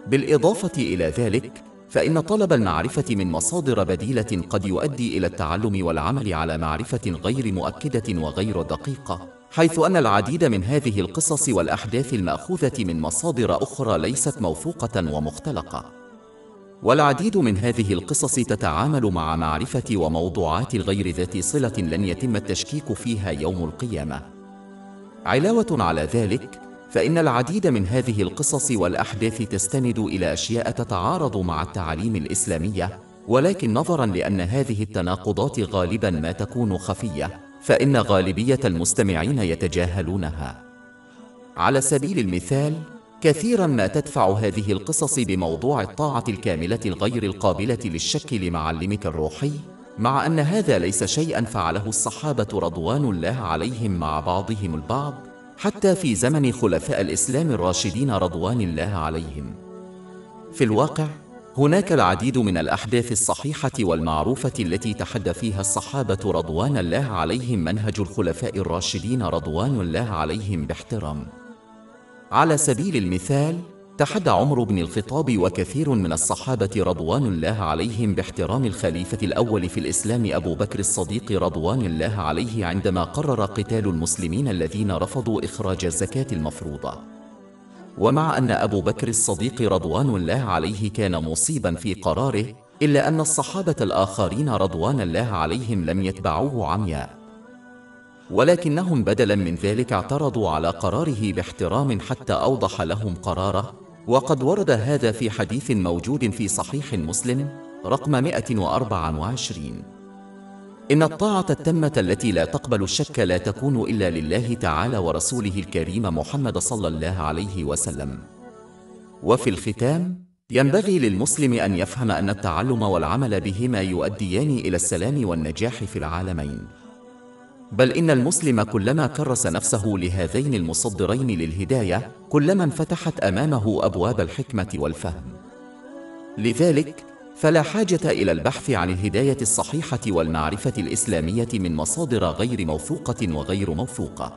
بالإضافة إلى ذلك، فإن طلب المعرفة من مصادر بديلة قد يؤدي إلى التعلم والعمل على معرفة غير مؤكدة وغير دقيقة، حيث أن العديد من هذه القصص والأحداث المأخوذة من مصادر أخرى ليست موثوقة ومختلقة. والعديد من هذه القصص تتعامل مع معرفة وموضوعات غير ذات صلة لن يتم التشكيك فيها يوم القيامة. علاوة على ذلك، فإن العديد من هذه القصص والأحداث تستند إلى أشياء تتعارض مع التعاليم الإسلامية، ولكن نظراً لأن هذه التناقضات غالباً ما تكون خفية، فإن غالبية المستمعين يتجاهلونها. على سبيل المثال، كثيراً ما تدفع هذه القصص بموضوع الطاعة الكاملة الغير القابلة للشك لمعلمك الروحي، مع أن هذا ليس شيئاً فعله الصحابة رضوان الله عليهم مع بعضهم البعض، حتى في زمن خلفاء الإسلام الراشدين رضوان الله عليهم. في الواقع، هناك العديد من الأحداث الصحيحة والمعروفة التي تحدى فيها الصحابة رضوان الله عليهم منهج الخلفاء الراشدين رضوان الله عليهم باحترام. على سبيل المثال، تحدى عمر بن الخطاب وكثير من الصحابة رضوان الله عليهم باحترام الخليفة الأول في الإسلام أبو بكر الصديق رضوان الله عليه عندما قرر قتال المسلمين الذين رفضوا إخراج الزكاة المفروضة. ومع أن أبو بكر الصديق رضوان الله عليه كان مصيبا في قراره، إلا أن الصحابة الآخرين رضوان الله عليهم لم يتبعوه عمياء، ولكنهم بدلا من ذلك اعترضوا على قراره باحترام حتى أوضح لهم قراره. وقد ورد هذا في حديث موجود في صحيح مسلم رقم 124: إن الطاعة التامة التي لا تقبل الشك لا تكون إلا لله تعالى ورسوله الكريم محمد صلى الله عليه وسلم. وفي الختام، ينبغي للمسلم أن يفهم أن التعلم والعمل بهما يؤديان إلى السلام والنجاح في العالمين. بل إن المسلم كلما كرس نفسه لهذين المصدرين للهداية، كلما انفتحت أمامه أبواب الحكمة والفهم. لذلك، فلا حاجة إلى البحث عن الهداية الصحيحة والمعرفة الإسلامية من مصادر غير موثوقة وغير موثوقة.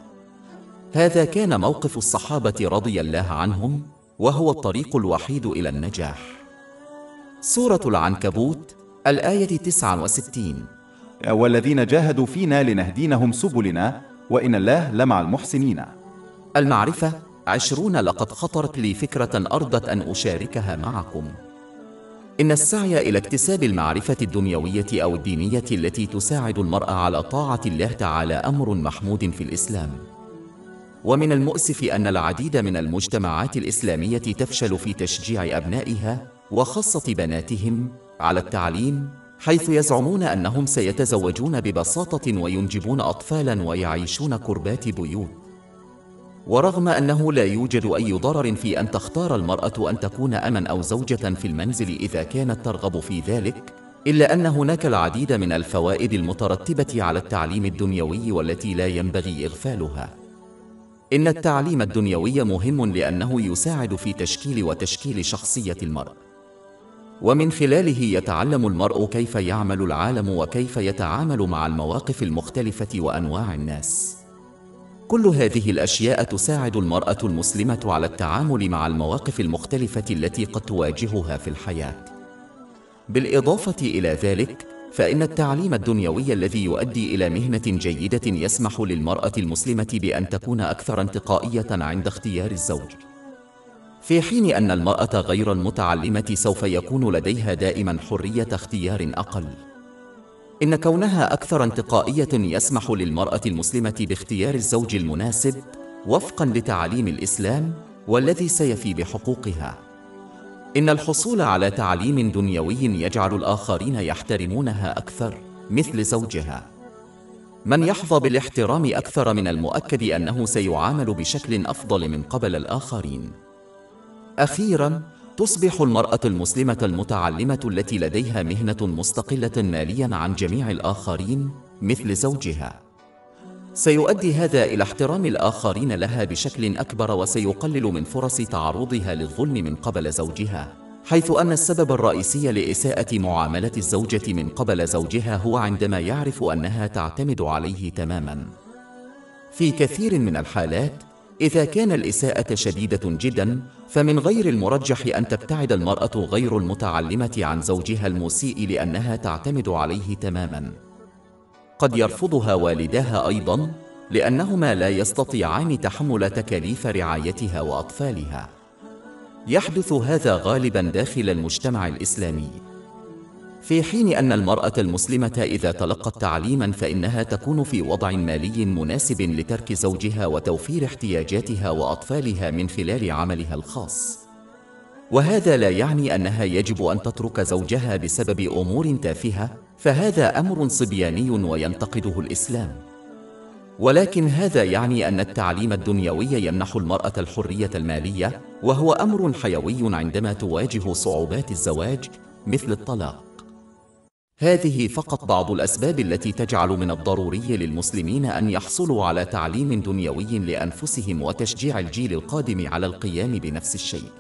هذا كان موقف الصحابة رضي الله عنهم، وهو الطريق الوحيد إلى النجاح. سورة العنكبوت الآية 69: والذين جاهدوا فينا لنهدينهم سبلنا وإن الله لمع المحسنين. المعرفة 20: لقد خطرت لي فكرة أرضت أن أشاركها معكم. إن السعي إلى اكتساب المعرفة الدنيوية أو الدينية التي تساعد المرء على طاعة الله تعالى أمر محمود في الإسلام. ومن المؤسف أن العديد من المجتمعات الإسلامية تفشل في تشجيع أبنائها وخاصة بناتهم على التعليم، حيث يزعمون أنهم سيتزوجون ببساطة وينجبون أطفالاً ويعيشون كربات بيوت. ورغم أنه لا يوجد أي ضرر في أن تختار المرأة أن تكون أماً أو زوجة في المنزل إذا كانت ترغب في ذلك، إلا أن هناك العديد من الفوائد المترتبة على التعليم الدنيوي والتي لا ينبغي إغفالها. إن التعليم الدنيوي مهم لأنه يساعد في تشكيل شخصية المرء، ومن خلاله يتعلم المرء كيف يعمل العالم وكيف يتعامل مع المواقف المختلفة وأنواع الناس. كل هذه الأشياء تساعد المرأة المسلمة على التعامل مع المواقف المختلفة التي قد تواجهها في الحياة. بالإضافة إلى ذلك، فإن التعليم الدنيوي الذي يؤدي إلى مهنة جيدة يسمح للمرأة المسلمة بأن تكون أكثر انتقائية عند اختيار الزوج، في حين أن المرأة غير المتعلمة سوف يكون لديها دائما حرية اختيار أقل. إن كونها أكثر انتقائية يسمح للمرأة المسلمة باختيار الزوج المناسب وفقا لتعاليم الإسلام والذي سيفي بحقوقها. إن الحصول على تعليم دنيوي يجعل الآخرين يحترمونها أكثر مثل زوجها. من يحظى بالاحترام أكثر من المؤكد أنه سيعامل بشكل أفضل من قبل الآخرين. أخيراً، تصبح المرأة المسلمة المتعلمة التي لديها مهنة مستقلة مالياً عن جميع الآخرين مثل زوجها. سيؤدي هذا إلى احترام الآخرين لها بشكل أكبر، وسيقلل من فرص تعرضها للظلم من قبل زوجها، حيث أن السبب الرئيسي لإساءة معاملة الزوجة من قبل زوجها هو عندما يعرف أنها تعتمد عليه تماماً. في كثير من الحالات، إذا كان الإساءة شديدة جداً، فمن غير المرجح أن تبتعد المرأة غير المتعلمة عن زوجها المسيء لأنها تعتمد عليه تماماً. قد يرفضها والداها أيضاً لأنهما لا يستطيعان تحمل تكاليف رعايتها وأطفالها. يحدث هذا غالباً داخل المجتمع الإسلامي، في حين أن المرأة المسلمة إذا تلقت تعليماً فإنها تكون في وضع مالي مناسب لترك زوجها وتوفير احتياجاتها وأطفالها من خلال عملها الخاص. وهذا لا يعني أنها يجب أن تترك زوجها بسبب أمور تافهة، فهذا أمر صبياني وينتقده الإسلام. ولكن هذا يعني أن التعليم الدنيوي يمنح المرأة الحرية المالية، وهو أمر حيوي عندما تواجه صعوبات الزواج مثل الطلاق. هذه فقط بعض الأسباب التي تجعل من الضروري للمسلمين أن يحصلوا على تعليم دنيوي لأنفسهم وتشجيع الجيل القادم على القيام بنفس الشيء.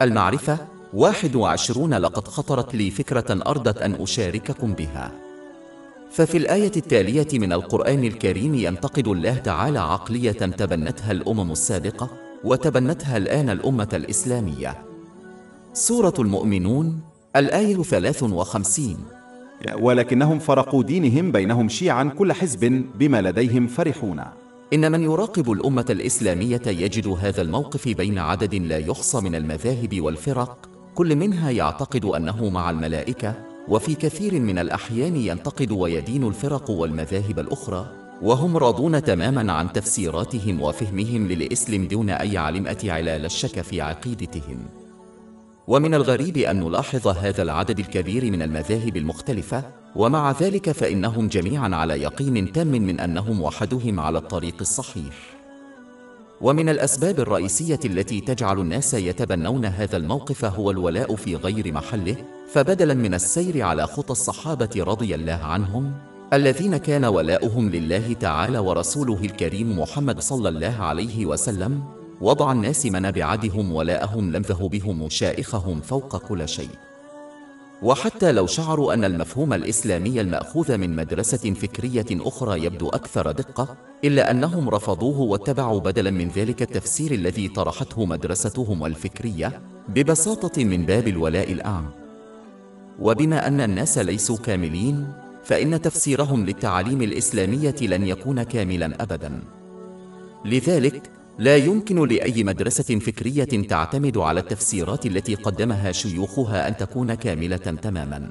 المعرفة 21. لقد خطرت لي فكرة أردت أن أشارككم بها. ففي الآية التالية من القرآن الكريم ينتقد الله تعالى عقلية تبنتها الأمم السابقة وتبنتها الآن الأمة الإسلامية. سورة المؤمنون الآية 53. ولكنهم فرقوا دينهم بينهم شيعا كل حزب بما لديهم فرحون. إن من يراقب الأمة الإسلامية يجد هذا الموقف بين عدد لا يحصى من المذاهب والفرق، كل منها يعتقد أنه مع الملائكة، وفي كثير من الأحيان ينتقد ويدين الفرق والمذاهب الأخرى، وهم راضون تماما عن تفسيراتهم وفهمهم للإسلام دون أي علامة علال الشك في عقيدتهم. ومن الغريب أن نلاحظ هذا العدد الكبير من المذاهب المختلفة، ومع ذلك فإنهم جميعا على يقين تام من أنهم وحدهم على الطريق الصحيح. ومن الأسباب الرئيسية التي تجعل الناس يتبنون هذا الموقف هو الولاء في غير محله، فبدلا من السير على خطى الصحابة رضي الله عنهم الذين كان ولاؤهم لله تعالى ورسوله الكريم محمد صلى الله عليه وسلم، وضع الناس من بعدهم ولاءهم لمذه بهم شائخهم فوق كل شيء. وحتى لو شعروا أن المفهوم الإسلامي المأخوذ من مدرسة فكرية أخرى يبدو أكثر دقة، إلا أنهم رفضوه واتبعوا بدلا من ذلك التفسير الذي طرحته مدرستهم الفكرية ببساطة من باب الولاء الأعم. وبما أن الناس ليسوا كاملين، فإن تفسيرهم للتعاليم الإسلامية لن يكون كاملا أبدا. لذلك لا يمكن لأي مدرسة فكرية تعتمد على التفسيرات التي قدمها شيوخها أن تكون كاملة تماما.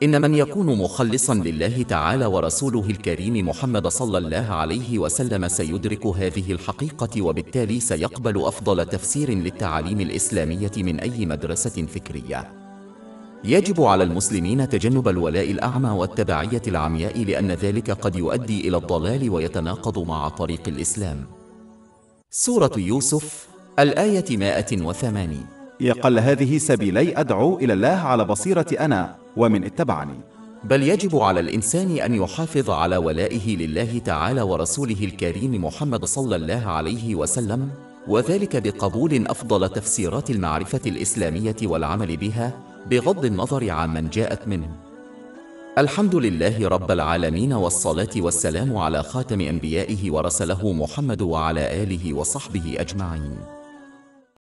إن من يكون مخلصا لله تعالى ورسوله الكريم محمد صلى الله عليه وسلم سيدرك هذه الحقيقة، وبالتالي سيقبل أفضل تفسير للتعاليم الإسلامية من أي مدرسة فكرية. يجب على المسلمين تجنب الولاء الأعمى والتبعية العمياء، لأن ذلك قد يؤدي إلى الضلال ويتناقض مع طريق الإسلام. سورة يوسف الآية 108. يقل هذه سبيلي أدعو إلى الله على بصيرة أنا ومن اتبعني. بل يجب على الإنسان أن يحافظ على ولائه لله تعالى ورسوله الكريم محمد صلى الله عليه وسلم، وذلك بقبول أفضل تفسيرات المعرفة الإسلامية والعمل بها بغض النظر عن من جاءت منه. الحمد لله رب العالمين، والصلاة والسلام على خاتم أنبيائه ورسله محمد وعلى آله وصحبه أجمعين.